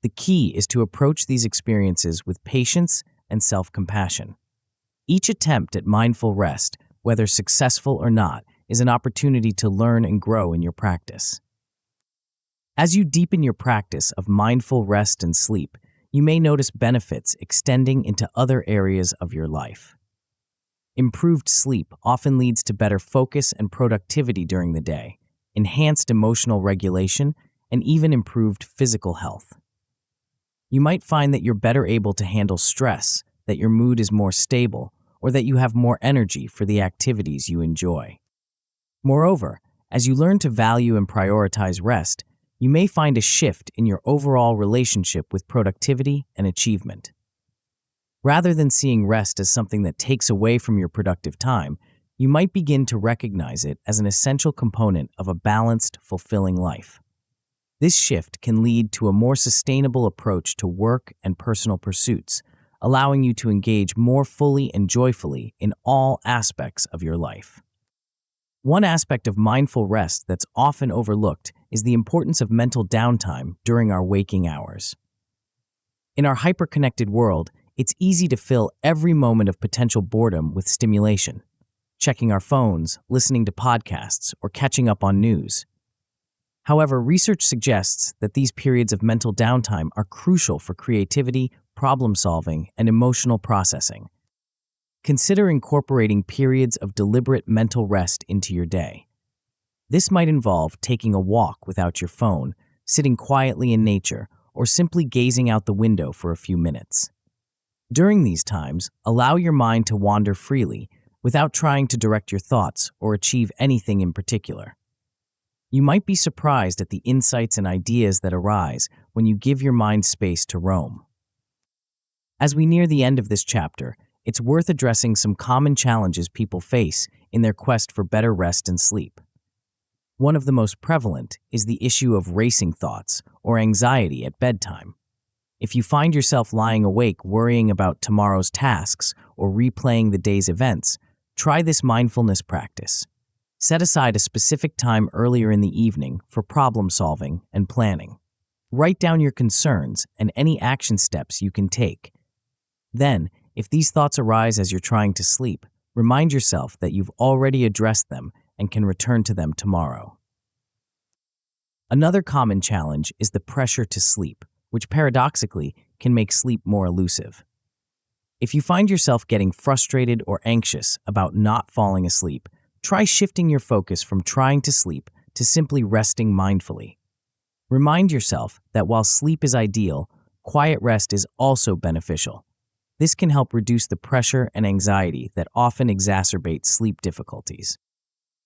The key is to approach these experiences with patience and self-compassion. Each attempt at mindful rest, whether successful or not, is an opportunity to learn and grow in your practice. As you deepen your practice of mindful rest and sleep, you may notice benefits extending into other areas of your life. Improved sleep often leads to better focus and productivity during the day, enhanced emotional regulation, and even improved physical health. You might find that you're better able to handle stress, that your mood is more stable, or that you have more energy for the activities you enjoy. Moreover, as you learn to value and prioritize rest, you may find a shift in your overall relationship with productivity and achievement. Rather than seeing rest as something that takes away from your productive time, you might begin to recognize it as an essential component of a balanced, fulfilling life. This shift can lead to a more sustainable approach to work and personal pursuits, allowing you to engage more fully and joyfully in all aspects of your life. One aspect of mindful rest that's often overlooked is the importance of mental downtime during our waking hours. In our hyper-connected world, it's easy to fill every moment of potential boredom with stimulation, checking our phones, listening to podcasts, or catching up on news. However, research suggests that these periods of mental downtime are crucial for creativity, problem-solving, and emotional processing. Consider incorporating periods of deliberate mental rest into your day. This might involve taking a walk without your phone, sitting quietly in nature, or simply gazing out the window for a few minutes. During these times, allow your mind to wander freely without trying to direct your thoughts or achieve anything in particular. You might be surprised at the insights and ideas that arise when you give your mind space to roam. As we near the end of this chapter, it's worth addressing some common challenges people face in their quest for better rest and sleep. One of the most prevalent is the issue of racing thoughts or anxiety at bedtime. If you find yourself lying awake worrying about tomorrow's tasks or replaying the day's events, try this mindfulness practice. Set aside a specific time earlier in the evening for problem solving and planning. Write down your concerns and any action steps you can take. Then, if these thoughts arise as you're trying to sleep, remind yourself that you've already addressed them and can return to them tomorrow. Another common challenge is the pressure to sleep, which paradoxically can make sleep more elusive. If you find yourself getting frustrated or anxious about not falling asleep, try shifting your focus from trying to sleep to simply resting mindfully. Remind yourself that while sleep is ideal, quiet rest is also beneficial. This can help reduce the pressure and anxiety that often exacerbate sleep difficulties.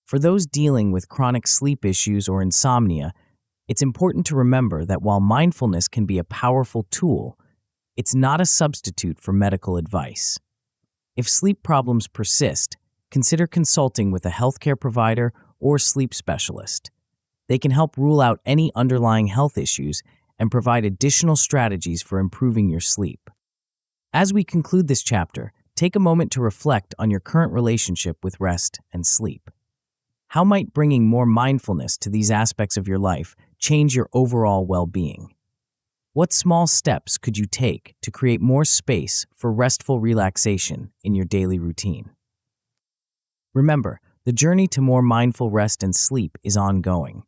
For those dealing with chronic sleep issues or insomnia, it's important to remember that while mindfulness can be a powerful tool, it's not a substitute for medical advice. If sleep problems persist, consider consulting with a healthcare provider or sleep specialist. They can help rule out any underlying health issues and provide additional strategies for improving your sleep. As we conclude this chapter, take a moment to reflect on your current relationship with rest and sleep. How might bringing more mindfulness to these aspects of your life change your overall well-being? What small steps could you take to create more space for restful relaxation in your daily routine? Remember, the journey to more mindful rest and sleep is ongoing.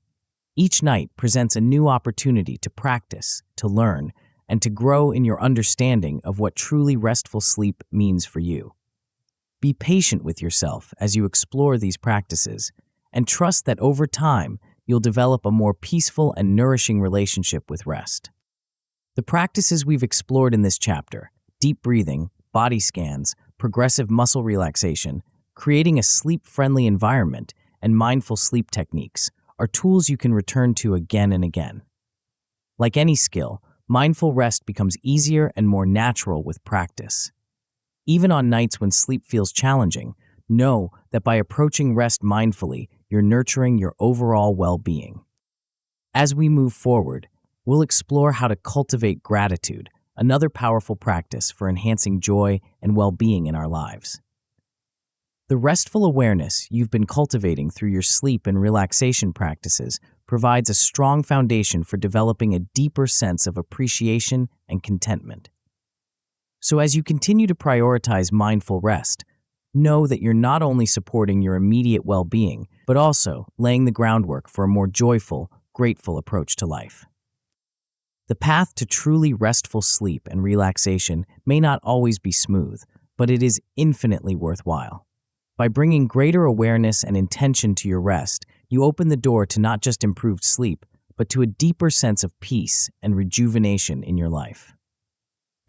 Each night presents a new opportunity to practice, to learn, and to grow in your understanding of what truly restful sleep means for you. Be patient with yourself as you explore these practices, and trust that over time, you'll develop a more peaceful and nourishing relationship with rest. The practices we've explored in this chapter, deep breathing, body scans, progressive muscle relaxation, creating a sleep-friendly environment, and mindful sleep techniques, are tools you can return to again and again. Like any skill, mindful rest becomes easier and more natural with practice. Even on nights when sleep feels challenging, know that by approaching rest mindfully, you're nurturing your overall well-being. As we move forward, we'll explore how to cultivate gratitude, another powerful practice for enhancing joy and well-being in our lives. The restful awareness you've been cultivating through your sleep and relaxation practices provides a strong foundation for developing a deeper sense of appreciation and contentment. So as you continue to prioritize mindful rest, know that you're not only supporting your immediate well-being, but also laying the groundwork for a more joyful, grateful approach to life. The path to truly restful sleep and relaxation may not always be smooth, but it is infinitely worthwhile. By bringing greater awareness and intention to your rest, you open the door to not just improved sleep, but to a deeper sense of peace and rejuvenation in your life.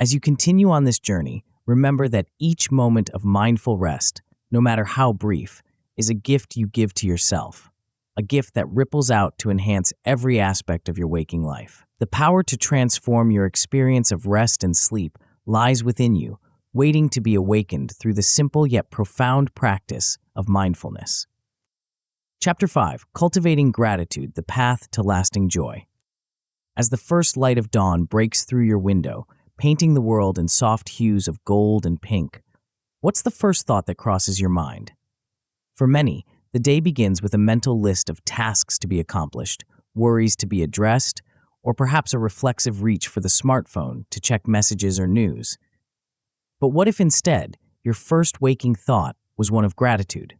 As you continue on this journey, remember that each moment of mindful rest, no matter how brief, is a gift you give to yourself, a gift that ripples out to enhance every aspect of your waking life. The power to transform your experience of rest and sleep lies within you, waiting to be awakened through the simple yet profound practice of mindfulness. Chapter 5. Cultivating Gratitude, the Path to Lasting Joy. As the first light of dawn breaks through your window, painting the world in soft hues of gold and pink, what's the first thought that crosses your mind? For many, the day begins with a mental list of tasks to be accomplished, worries to be addressed, or perhaps a reflexive reach for the smartphone to check messages or news. But what if instead, your first waking thought was one of gratitude?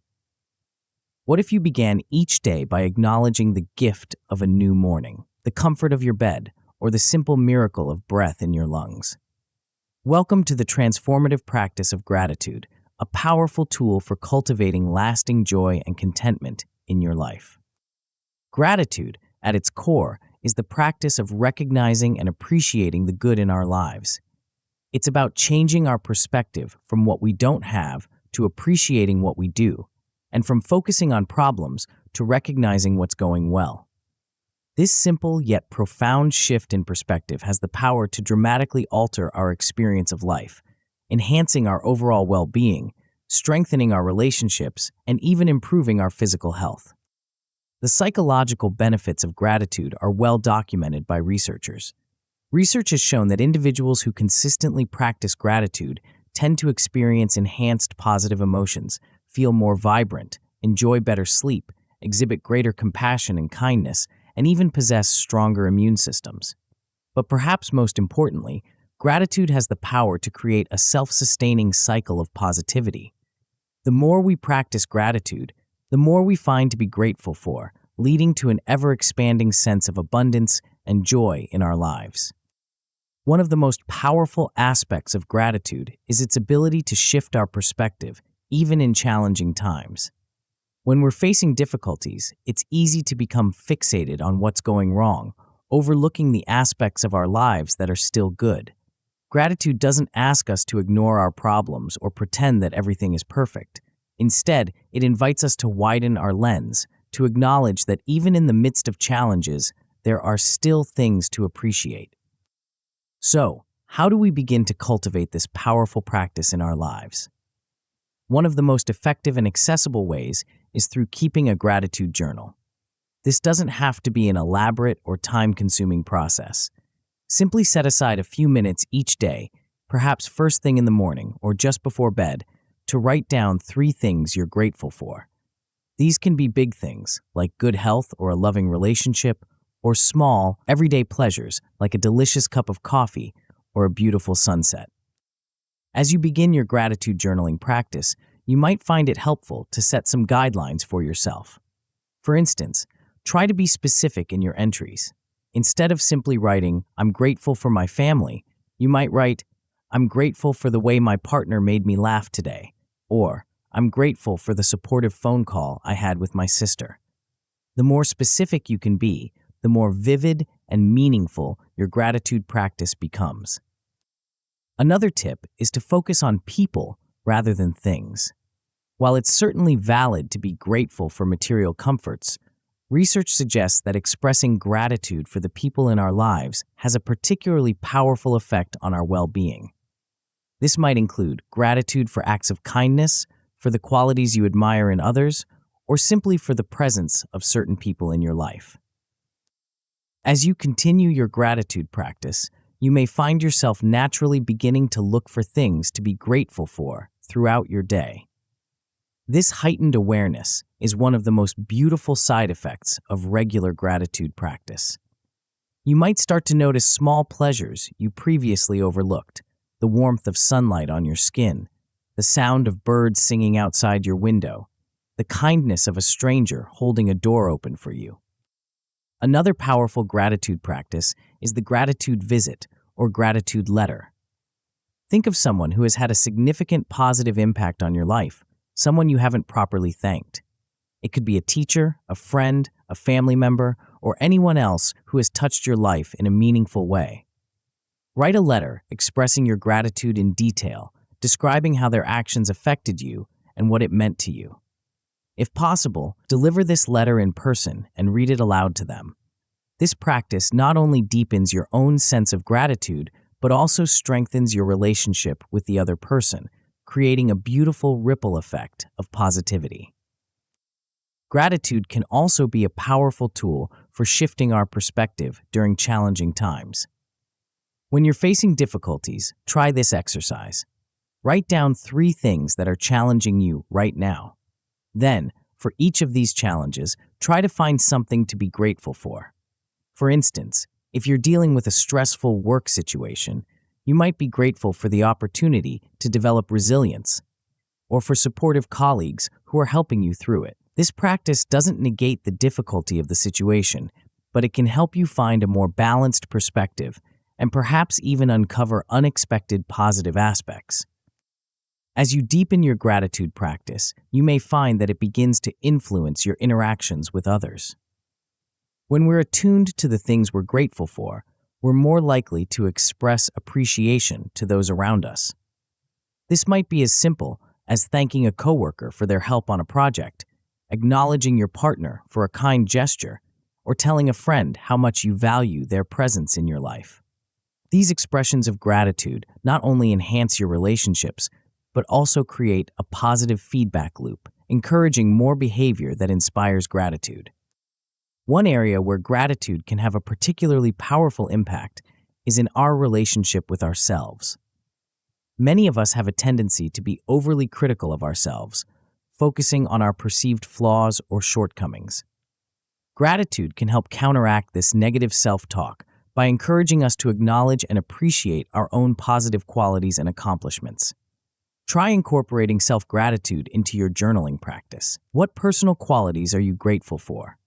What if you began each day by acknowledging the gift of a new morning, the comfort of your bed, or the simple miracle of breath in your lungs? Welcome to the transformative practice of gratitude, a powerful tool for cultivating lasting joy and contentment in your life. Gratitude, at its core, is the practice of recognizing and appreciating the good in our lives. It's about changing our perspective from what we don't have to appreciating what we do, and from focusing on problems to recognizing what's going well. This simple yet profound shift in perspective has the power to dramatically alter our experience of life, enhancing our overall well-being, strengthening our relationships, and even improving our physical health. The psychological benefits of gratitude are well documented by researchers. Research has shown that individuals who consistently practice gratitude tend to experience enhanced positive emotions, feel more vibrant, enjoy better sleep, exhibit greater compassion and kindness, and even possess stronger immune systems. But perhaps most importantly, gratitude has the power to create a self-sustaining cycle of positivity. The more we practice gratitude, the more we find to be grateful for, leading to an ever-expanding sense of abundance and joy in our lives. One of the most powerful aspects of gratitude is its ability to shift our perspective, even in challenging times. When we're facing difficulties, it's easy to become fixated on what's going wrong, overlooking the aspects of our lives that are still good. Gratitude doesn't ask us to ignore our problems or pretend that everything is perfect. Instead, it invites us to widen our lens, to acknowledge that even in the midst of challenges, there are still things to appreciate. So, how do we begin to cultivate this powerful practice in our lives? One of the most effective and accessible ways is through keeping a gratitude journal. This doesn't have to be an elaborate or time-consuming process. Simply set aside a few minutes each day, perhaps first thing in the morning or just before bed, to write down 3 things you're grateful for. These can be big things, like good health or a loving relationship, or small, everyday pleasures, like a delicious cup of coffee or a beautiful sunset. As you begin your gratitude journaling practice, you might find it helpful to set some guidelines for yourself. For instance, try to be specific in your entries. Instead of simply writing, "I'm grateful for my family," you might write, "I'm grateful for the way my partner made me laugh today," or "I'm grateful for the supportive phone call I had with my sister." The more specific you can be, the more vivid and meaningful your gratitude practice becomes. Another tip is to focus on people rather than things. While it's certainly valid to be grateful for material comforts, research suggests that expressing gratitude for the people in our lives has a particularly powerful effect on our well-being. This might include gratitude for acts of kindness, for the qualities you admire in others, or simply for the presence of certain people in your life. As you continue your gratitude practice, you may find yourself naturally beginning to look for things to be grateful for throughout your day. This heightened awareness is one of the most beautiful side effects of regular gratitude practice. You might start to notice small pleasures you previously overlooked: the warmth of sunlight on your skin, the sound of birds singing outside your window, the kindness of a stranger holding a door open for you. Another powerful gratitude practice is the gratitude visit or gratitude letter. Think of someone who has had a significant positive impact on your life, someone you haven't properly thanked. It could be a teacher, a friend, a family member, or anyone else who has touched your life in a meaningful way. Write a letter expressing your gratitude in detail, describing how their actions affected you and what it meant to you. If possible, deliver this letter in person and read it aloud to them. This practice not only deepens your own sense of gratitude, but also strengthens your relationship with the other person, creating a beautiful ripple effect of positivity. Gratitude can also be a powerful tool for shifting our perspective during challenging times. When you're facing difficulties, try this exercise. Write down 3 things that are challenging you right now. Then, for each of these challenges, try to find something to be grateful for. For instance, if you're dealing with a stressful work situation, you might be grateful for the opportunity to develop resilience, or for supportive colleagues who are helping you through it. This practice doesn't negate the difficulty of the situation, but it can help you find a more balanced perspective and perhaps even uncover unexpected positive aspects. As you deepen your gratitude practice, you may find that it begins to influence your interactions with others. When we're attuned to the things we're grateful for, we're more likely to express appreciation to those around us. This might be as simple as thanking a coworker for their help on a project, acknowledging your partner for a kind gesture, or telling a friend how much you value their presence in your life. These expressions of gratitude not only enhance your relationships, but also create a positive feedback loop, encouraging more behavior that inspires gratitude. One area where gratitude can have a particularly powerful impact is in our relationship with ourselves. Many of us have a tendency to be overly critical of ourselves, focusing on our perceived flaws or shortcomings. Gratitude can help counteract this negative self-talk by encouraging us to acknowledge and appreciate our own positive qualities and accomplishments. Try incorporating self-gratitude into your journaling practice. What personal qualities are you grateful for?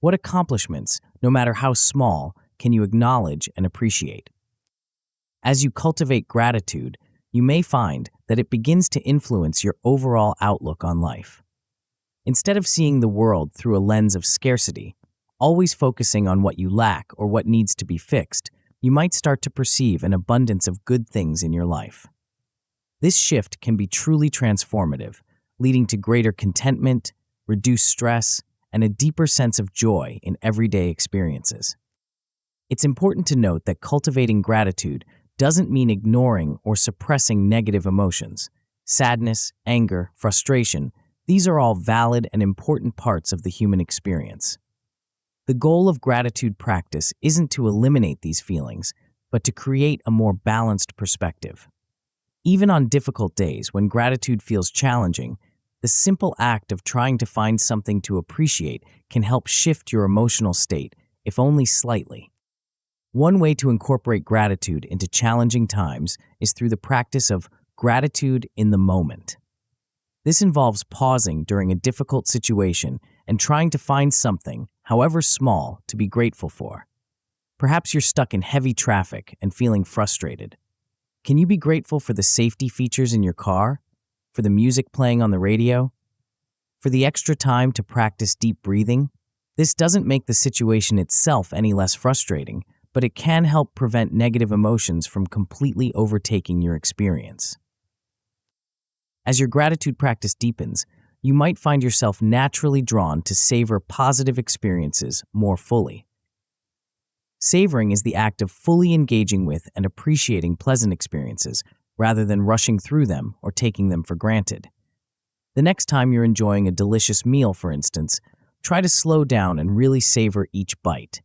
What accomplishments, no matter how small, can you acknowledge and appreciate? As you cultivate gratitude, you may find that it begins to influence your overall outlook on life. Instead of seeing the world through a lens of scarcity, always focusing on what you lack or what needs to be fixed, you might start to perceive an abundance of good things in your life. This shift can be truly transformative, leading to greater contentment, reduced stress, and a deeper sense of joy in everyday experiences. It's important to note that cultivating gratitude doesn't mean ignoring or suppressing negative emotions. Sadness, anger, frustration, these are all valid and important parts of the human experience. The goal of gratitude practice isn't to eliminate these feelings, but to create a more balanced perspective. Even on difficult days when gratitude feels challenging, the simple act of trying to find something to appreciate can help shift your emotional state, if only slightly. One way to incorporate gratitude into challenging times is through the practice of gratitude in the moment. This involves pausing during a difficult situation and trying to find something, however small, to be grateful for. Perhaps you're stuck in heavy traffic and feeling frustrated. Can you be grateful for the safety features in your car? For the music playing on the radio? For the extra time to practice deep breathing? This doesn't make the situation itself any less frustrating, but it can help prevent negative emotions from completely overtaking your experience. As your gratitude practice deepens, you might find yourself naturally drawn to savor positive experiences more fully. Savoring is the act of fully engaging with and appreciating pleasant experiences rather than rushing through them or taking them for granted. The next time you're enjoying a delicious meal, for instance, try to slow down and really savor each bite.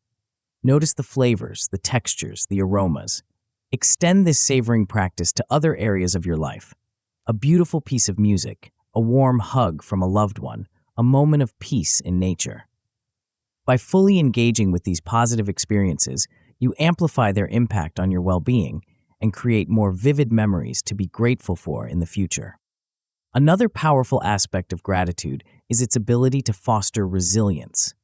Notice the flavors, the textures, the aromas, Extend this savoring practice to other areas of your life. A beautiful piece of music, a warm hug from a loved one, a moment of peace in nature. By fully engaging with these positive experiences, you amplify their impact on your well-being and create more vivid memories to be grateful for in the future. Another powerful aspect of gratitude is its ability to foster resilience.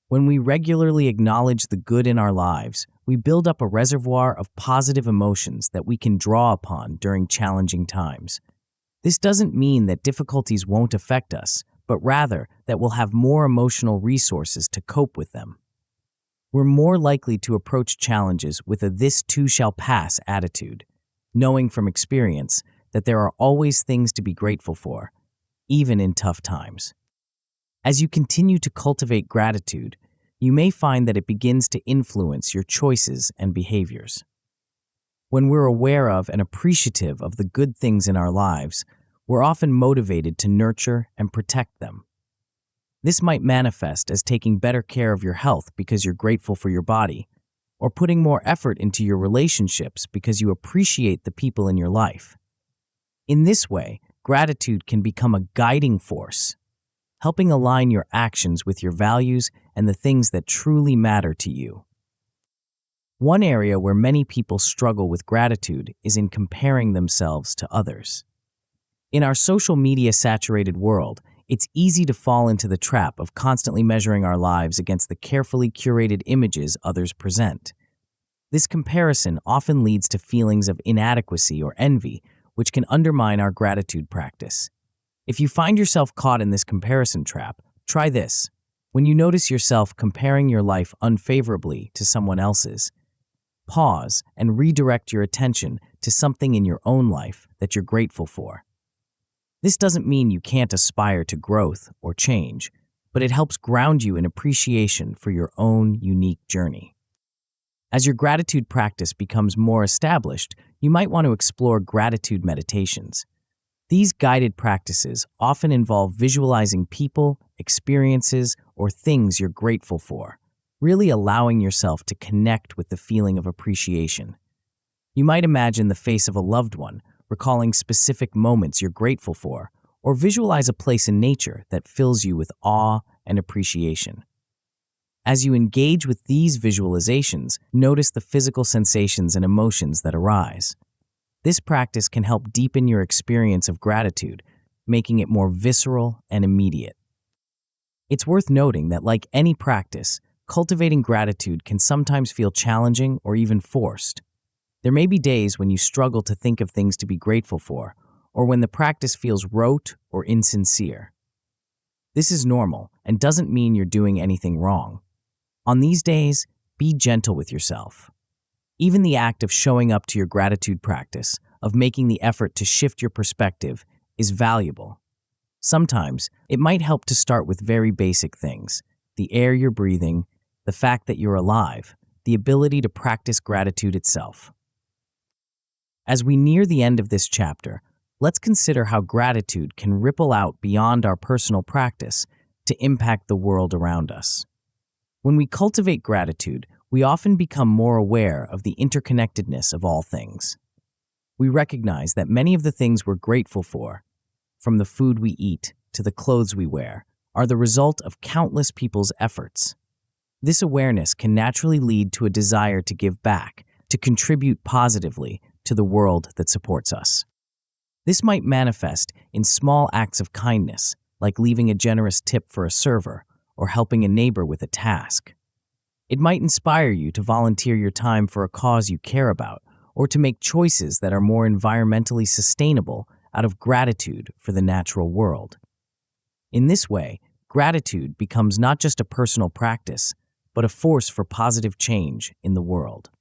When we regularly acknowledge the good in our lives, we build up a reservoir of positive emotions that we can draw upon during challenging times. This doesn't mean that difficulties won't affect us, but rather that we'll have more emotional resources to cope with them. We're more likely to approach challenges with a "this too shall pass" attitude, knowing from experience that there are always things to be grateful for, even in tough times. As you continue to cultivate gratitude, you may find that it begins to influence your choices and behaviors. When we're aware of and appreciative of the good things in our lives, we're often motivated to nurture and protect them. This might manifest as taking better care of your health because you're grateful for your body, or putting more effort into your relationships because you appreciate the people in your life. In this way, gratitude can become a guiding force, helping align your actions with your values and the things that truly matter to you. One area where many people struggle with gratitude is in comparing themselves to others. In our social media-saturated world, it's easy to fall into the trap of constantly measuring our lives against the carefully curated images others present. This comparison often leads to feelings of inadequacy or envy, which can undermine our gratitude practice. If you find yourself caught in this comparison trap, try this. When you notice yourself comparing your life unfavorably to someone else's, pause and redirect your attention to something in your own life that you're grateful for. This doesn't mean you can't aspire to growth or change, but it helps ground you in appreciation for your own unique journey. As your gratitude practice becomes more established, you might want to explore gratitude meditations. These guided practices often involve visualizing people, experiences, or things you're grateful for, really allowing yourself to connect with the feeling of appreciation. You might imagine the face of a loved one, recalling specific moments you're grateful for, or visualize a place in nature that fills you with awe and appreciation. As you engage with these visualizations, notice the physical sensations and emotions that arise. This practice can help deepen your experience of gratitude, making it more visceral and immediate. It's worth noting that, like any practice, cultivating gratitude can sometimes feel challenging or even forced. There may be days when you struggle to think of things to be grateful for, or when the practice feels rote or insincere. This is normal and doesn't mean you're doing anything wrong. On these days, be gentle with yourself. Even the act of showing up to your gratitude practice, of making the effort to shift your perspective, is valuable. Sometimes, it might help to start with very basic things: the air you're breathing, the fact that you're alive, the ability to practice gratitude itself. As we near the end of this chapter, let's consider how gratitude can ripple out beyond our personal practice to impact the world around us. When we cultivate gratitude, we often become more aware of the interconnectedness of all things. We recognize that many of the things we're grateful for, from the food we eat to the clothes we wear, are the result of countless people's efforts. This awareness can naturally lead to a desire to give back, to contribute positively to the world that supports us. This might manifest in small acts of kindness, like leaving a generous tip for a server or helping a neighbor with a task. It might inspire you to volunteer your time for a cause you care about, or to make choices that are more environmentally sustainable out of gratitude for the natural world. In this way, gratitude becomes not just a personal practice, but a force for positive change in the world.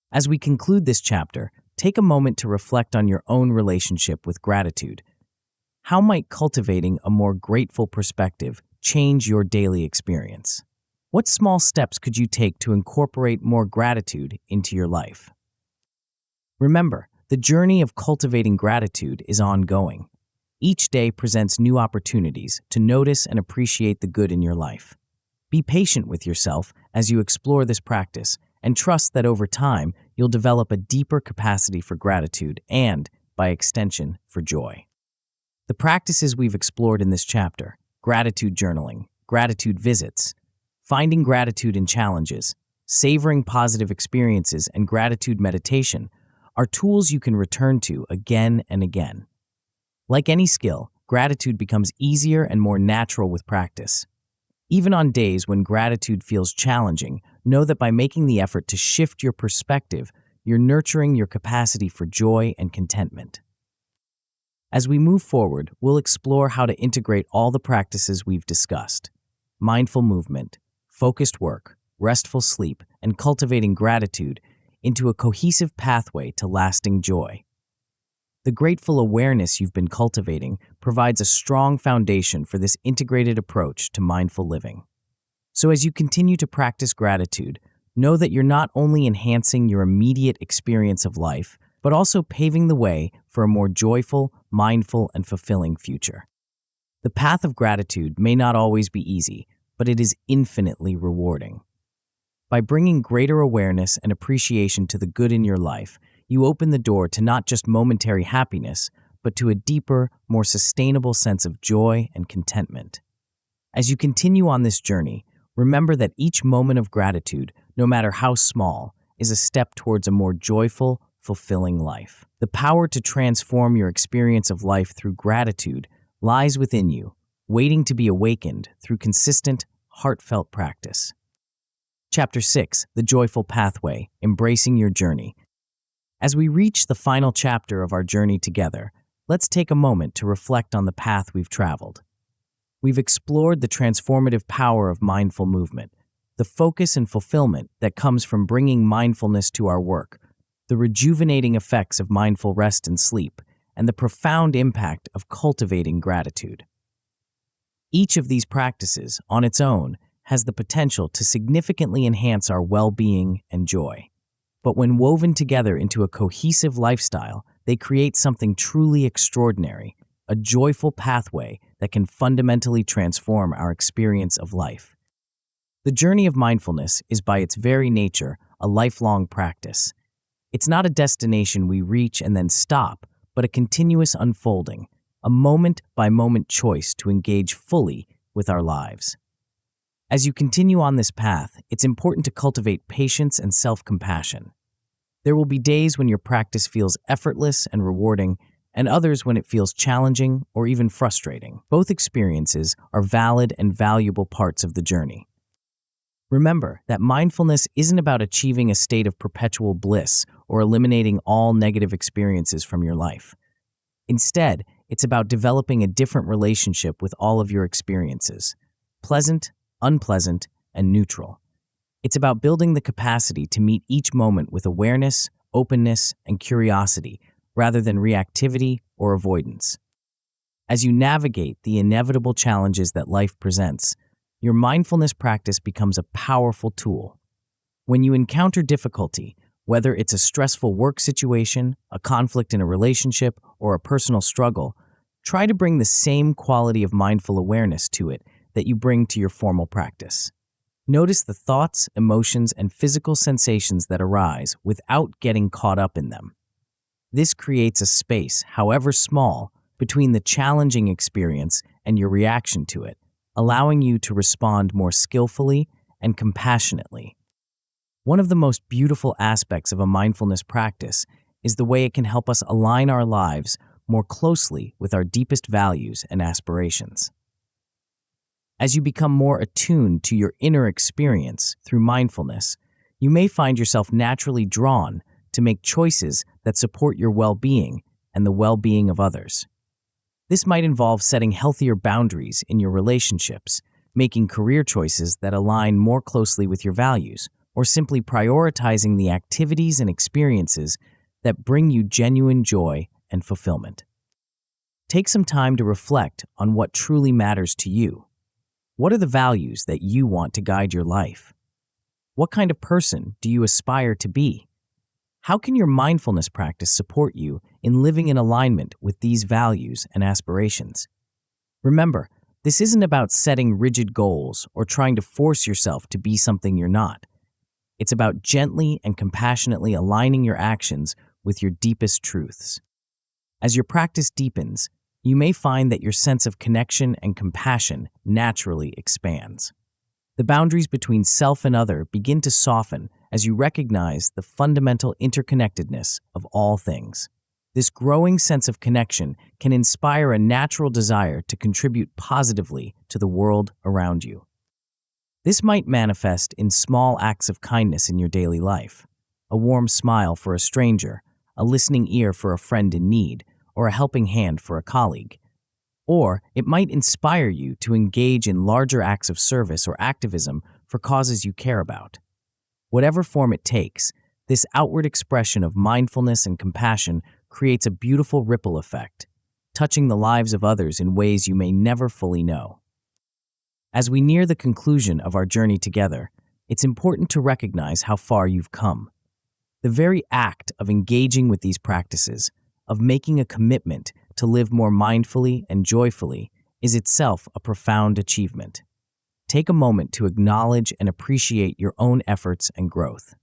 As we conclude this chapter, take a moment to reflect on your own relationship with gratitude. How might cultivating a more grateful perspective change your daily experience? What small steps could you take to incorporate more gratitude into your life? Remember, the journey of cultivating gratitude is ongoing. Each day presents new opportunities to notice and appreciate the good in your life. Be patient with yourself as you explore this practice, and trust that over time, you'll develop a deeper capacity for gratitude and, by extension, for joy. The practices we've explored in this chapter, gratitude journaling, gratitude visits, finding gratitude in challenges, savoring positive experiences, and gratitude meditation, are tools you can return to again and again. Like any skill, gratitude becomes easier and more natural with practice. Even on days when gratitude feels challenging, know that by making the effort to shift your perspective, you're nurturing your capacity for joy and contentment. As we move forward, we'll explore how to integrate all the practices we've discussed: mindful movement, focused work, restful sleep, and cultivating gratitude into a cohesive pathway to lasting joy. The grateful awareness you've been cultivating provides a strong foundation for this integrated approach to mindful living. So as you continue to practice gratitude, know that you're not only enhancing your immediate experience of life, but also paving the way for a more joyful, mindful, and fulfilling future. The path of gratitude may not always be easy, but it is infinitely rewarding. By bringing greater awareness and appreciation to the good in your life, you open the door to not just momentary happiness, but to a deeper, more sustainable sense of joy and contentment. As you continue on this journey, remember that each moment of gratitude, no matter how small, is a step towards a more joyful, fulfilling life. The power to transform your experience of life through gratitude lies within you, waiting to be awakened through consistent, heartfelt practice. Chapter 6, The Joyful Pathway, Embracing Your Journey. As we reach the final chapter of our journey together, let's take a moment to reflect on the path we've traveled. We've explored the transformative power of mindful movement, the focus and fulfillment that comes from bringing mindfulness to our work, the rejuvenating effects of mindful rest and sleep, and the profound impact of cultivating gratitude. Each of these practices, on its own, has the potential to significantly enhance our well-being and joy. But when woven together into a cohesive lifestyle, they create something truly extraordinary, a joyful pathway that can fundamentally transform our experience of life. The journey of mindfulness is by its very nature a lifelong practice. It's not a destination we reach and then stop, but a continuous unfolding, a moment-by-moment choice to engage fully with our lives. As you continue on this path, it's important to cultivate patience and self-compassion. There will be days when your practice feels effortless and rewarding, and others when it feels challenging or even frustrating. Both experiences are valid and valuable parts of the journey. Remember that mindfulness isn't about achieving a state of perpetual bliss or eliminating all negative experiences from your life. Instead, it's about developing a different relationship with all of your experiences: pleasant, unpleasant, and neutral. It's about building the capacity to meet each moment with awareness, openness, and curiosity, rather than reactivity or avoidance. As you navigate the inevitable challenges that life presents, your mindfulness practice becomes a powerful tool. When you encounter difficulty, whether it's a stressful work situation, a conflict in a relationship, or a personal struggle, try to bring the same quality of mindful awareness to it that you bring to your formal practice. Notice the thoughts, emotions, and physical sensations that arise without getting caught up in them. This creates a space, however small, between the challenging experience and your reaction to it, allowing you to respond more skillfully and compassionately. One of the most beautiful aspects of a mindfulness practice is the way it can help us align our lives more closely with our deepest values and aspirations. As you become more attuned to your inner experience through mindfulness, you may find yourself naturally drawn to make choices that support your well-being and the well-being of others. This might involve setting healthier boundaries in your relationships, making career choices that align more closely with your values, or simply prioritizing the activities and experiences that bring you genuine joy and fulfillment. Take some time to reflect on what truly matters to you. What are the values that you want to guide your life? What kind of person do you aspire to be? How can your mindfulness practice support you in living in alignment with these values and aspirations? Remember, this isn't about setting rigid goals or trying to force yourself to be something you're not. It's about gently and compassionately aligning your actions with your deepest truths. As your practice deepens, you may find that your sense of connection and compassion naturally expands. The boundaries between self and other begin to soften as you recognize the fundamental interconnectedness of all things. This growing sense of connection can inspire a natural desire to contribute positively to the world around you. This might manifest in small acts of kindness in your daily life: a warm smile for a stranger, a listening ear for a friend in need, or a helping hand for a colleague. Or it might inspire you to engage in larger acts of service or activism for causes you care about. Whatever form it takes, this outward expression of mindfulness and compassion creates a beautiful ripple effect, touching the lives of others in ways you may never fully know. As we near the conclusion of our journey together, it's important to recognize how far you've come. The very act of engaging with these practices, of making a commitment to live more mindfully and joyfully, is itself a profound achievement. Take a moment to acknowledge and appreciate your own efforts and growth.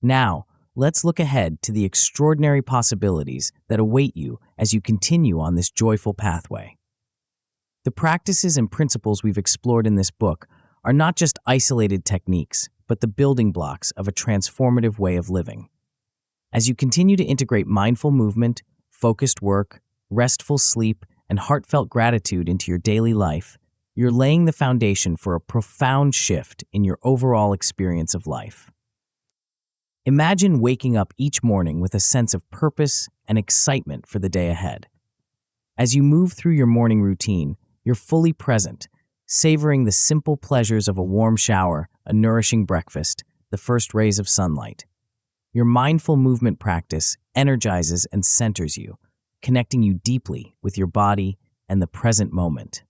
Now, let's look ahead to the extraordinary possibilities that await you as you continue on this joyful pathway. The practices and principles we've explored in this book are not just isolated techniques, but the building blocks of a transformative way of living. As you continue to integrate mindful movement, focused work, restful sleep, and heartfelt gratitude into your daily life, you're laying the foundation for a profound shift in your overall experience of life. Imagine waking up each morning with a sense of purpose and excitement for the day ahead. As you move through your morning routine, you're fully present, savoring the simple pleasures of a warm shower, a nourishing breakfast, the first rays of sunlight. Your mindful movement practice energizes and centers you, connecting you deeply with your body and the present moment.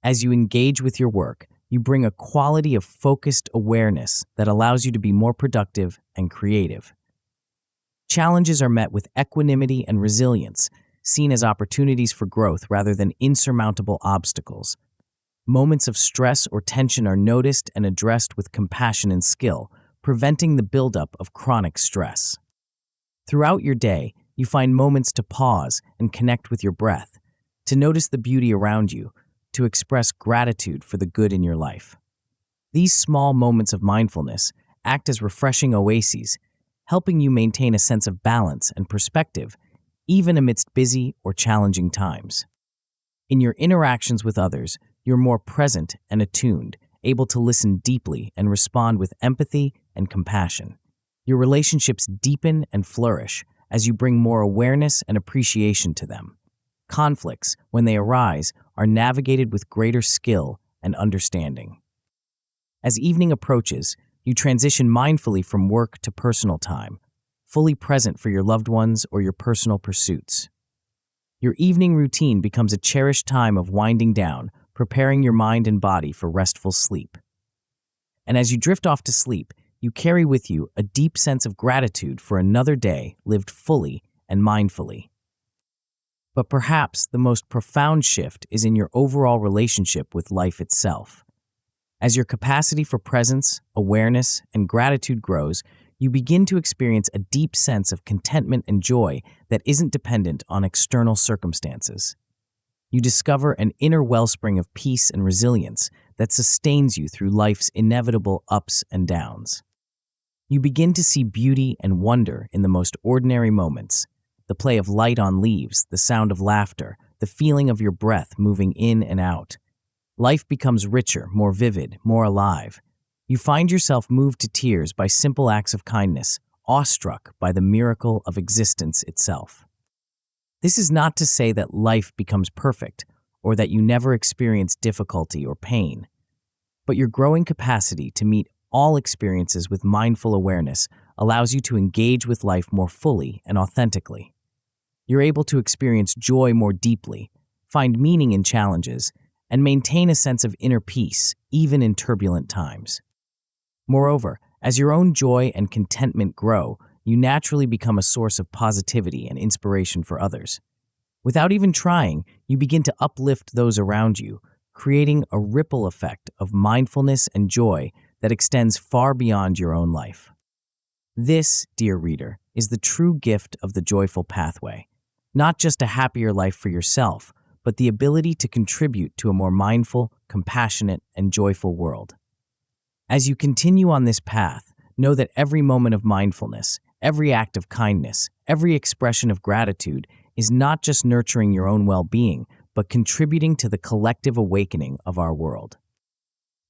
As you engage with your work, you bring a quality of focused awareness that allows you to be more productive and creative. Challenges are met with equanimity and resilience, seen as opportunities for growth rather than insurmountable obstacles. Moments of stress or tension are noticed and addressed with compassion and skill, preventing the buildup of chronic stress. Throughout your day, you find moments to pause and connect with your breath, to notice the beauty around you, to express gratitude for the good in your life. These small moments of mindfulness act as refreshing oases, helping you maintain a sense of balance and perspective, even amidst busy or challenging times. In your interactions with others, you're more present and attuned, able to listen deeply and respond with empathy and compassion. Your relationships deepen and flourish as you bring more awareness and appreciation to them. Conflicts, when they arise, are navigated with greater skill and understanding. As evening approaches, you transition mindfully from work to personal time, fully present for your loved ones or your personal pursuits. Your evening routine becomes a cherished time of winding down, preparing your mind and body for restful sleep. And as you drift off to sleep, you carry with you a deep sense of gratitude for another day lived fully and mindfully. But perhaps the most profound shift is in your overall relationship with life itself. As your capacity for presence, awareness, and gratitude grows, you begin to experience a deep sense of contentment and joy that isn't dependent on external circumstances. You discover an inner wellspring of peace and resilience that sustains you through life's inevitable ups and downs. You begin to see beauty and wonder in the most ordinary moments: the play of light on leaves, the sound of laughter, the feeling of your breath moving in and out. Life becomes richer, more vivid, more alive. You find yourself moved to tears by simple acts of kindness, awestruck by the miracle of existence itself. This is not to say that life becomes perfect or that you never experience difficulty or pain, but your growing capacity to meet all experiences with mindful awareness allows you to engage with life more fully and authentically. You're able to experience joy more deeply, find meaning in challenges, and maintain a sense of inner peace, even in turbulent times. Moreover, as your own joy and contentment grow, you naturally become a source of positivity and inspiration for others. Without even trying, you begin to uplift those around you, creating a ripple effect of mindfulness and joy that extends far beyond your own life. This, dear reader, is the true gift of the joyful pathway. Not just a happier life for yourself, but the ability to contribute to a more mindful, compassionate, and joyful world. As you continue on this path, know that every moment of mindfulness, every act of kindness, every expression of gratitude is not just nurturing your own well-being, but contributing to the collective awakening of our world.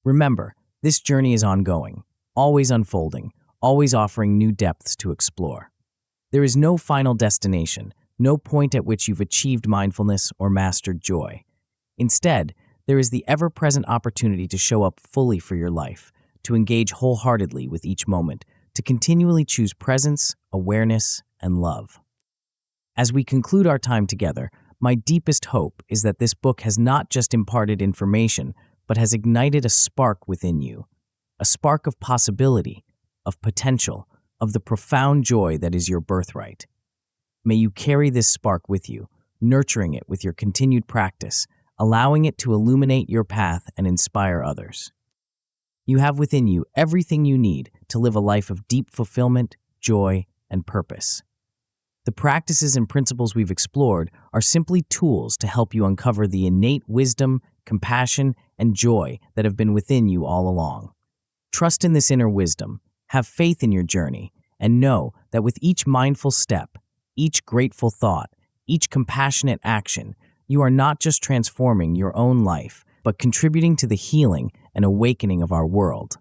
Remember, this journey is ongoing, always unfolding, always offering new depths to explore. There is no final destination, no point at which you've achieved mindfulness or mastered joy. Instead, there is the ever-present opportunity to show up fully for your life, to engage wholeheartedly with each moment, to continually choose presence, awareness, and love. As we conclude our time together, my deepest hope is that this book has not just imparted information, but has ignited a spark within you, a spark of possibility, of potential, of the profound joy that is your birthright. May you carry this spark with you, nurturing it with your continued practice, allowing it to illuminate your path and inspire others. You have within you everything you need to live a life of deep fulfillment, joy, and purpose. The practices and principles we've explored are simply tools to help you uncover the innate wisdom, compassion, and joy that have been within you all along. Trust in this inner wisdom, have faith in your journey, and know that with each mindful step, each grateful thought, each compassionate action, you are not just transforming your own life, but contributing to the healing and awakening of our world.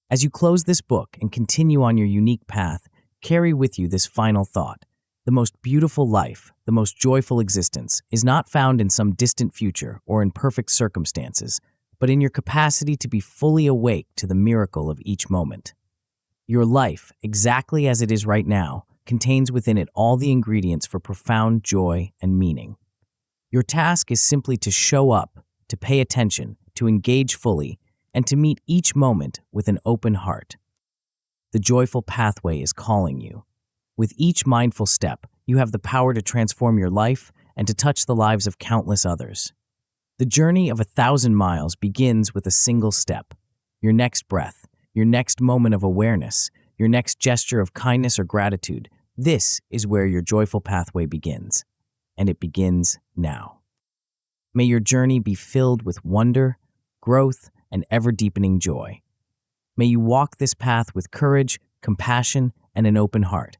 As you close this book and continue on your unique path, carry with you this final thought. The most beautiful life, the most joyful existence, is not found in some distant future or in perfect circumstances, but in your capacity to be fully awake to the miracle of each moment. Your life, exactly as it is right now, contains within it all the ingredients for profound joy and meaning. Your task is simply to show up, to pay attention, to engage fully, and to meet each moment with an open heart. The joyful pathway is calling you. With each mindful step, you have the power to transform your life and to touch the lives of countless others. The journey of 1,000 miles begins with a single step. Your next breath, your next moment of awareness, your next gesture of kindness or gratitude, this is where your joyful pathway begins. And it begins now. May your journey be filled with wonder, growth, and ever-deepening joy. May you walk this path with courage, compassion, and an open heart.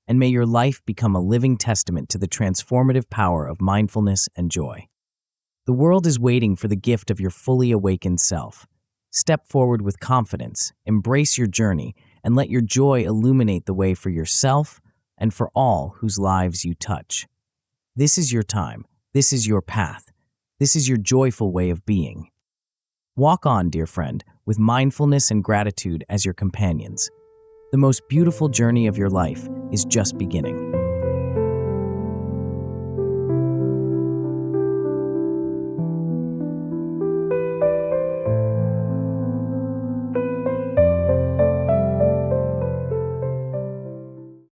And may your life become a living testament to the transformative power of mindfulness and joy. The world is waiting for the gift of your fully awakened self. Step forward with confidence, embrace your journey, and let your joy illuminate the way for yourself and for all whose lives you touch. This is your time. This is your path. This is your joyful way of being. Walk on, dear friend, with mindfulness and gratitude as your companions. The most beautiful journey of your life is just beginning.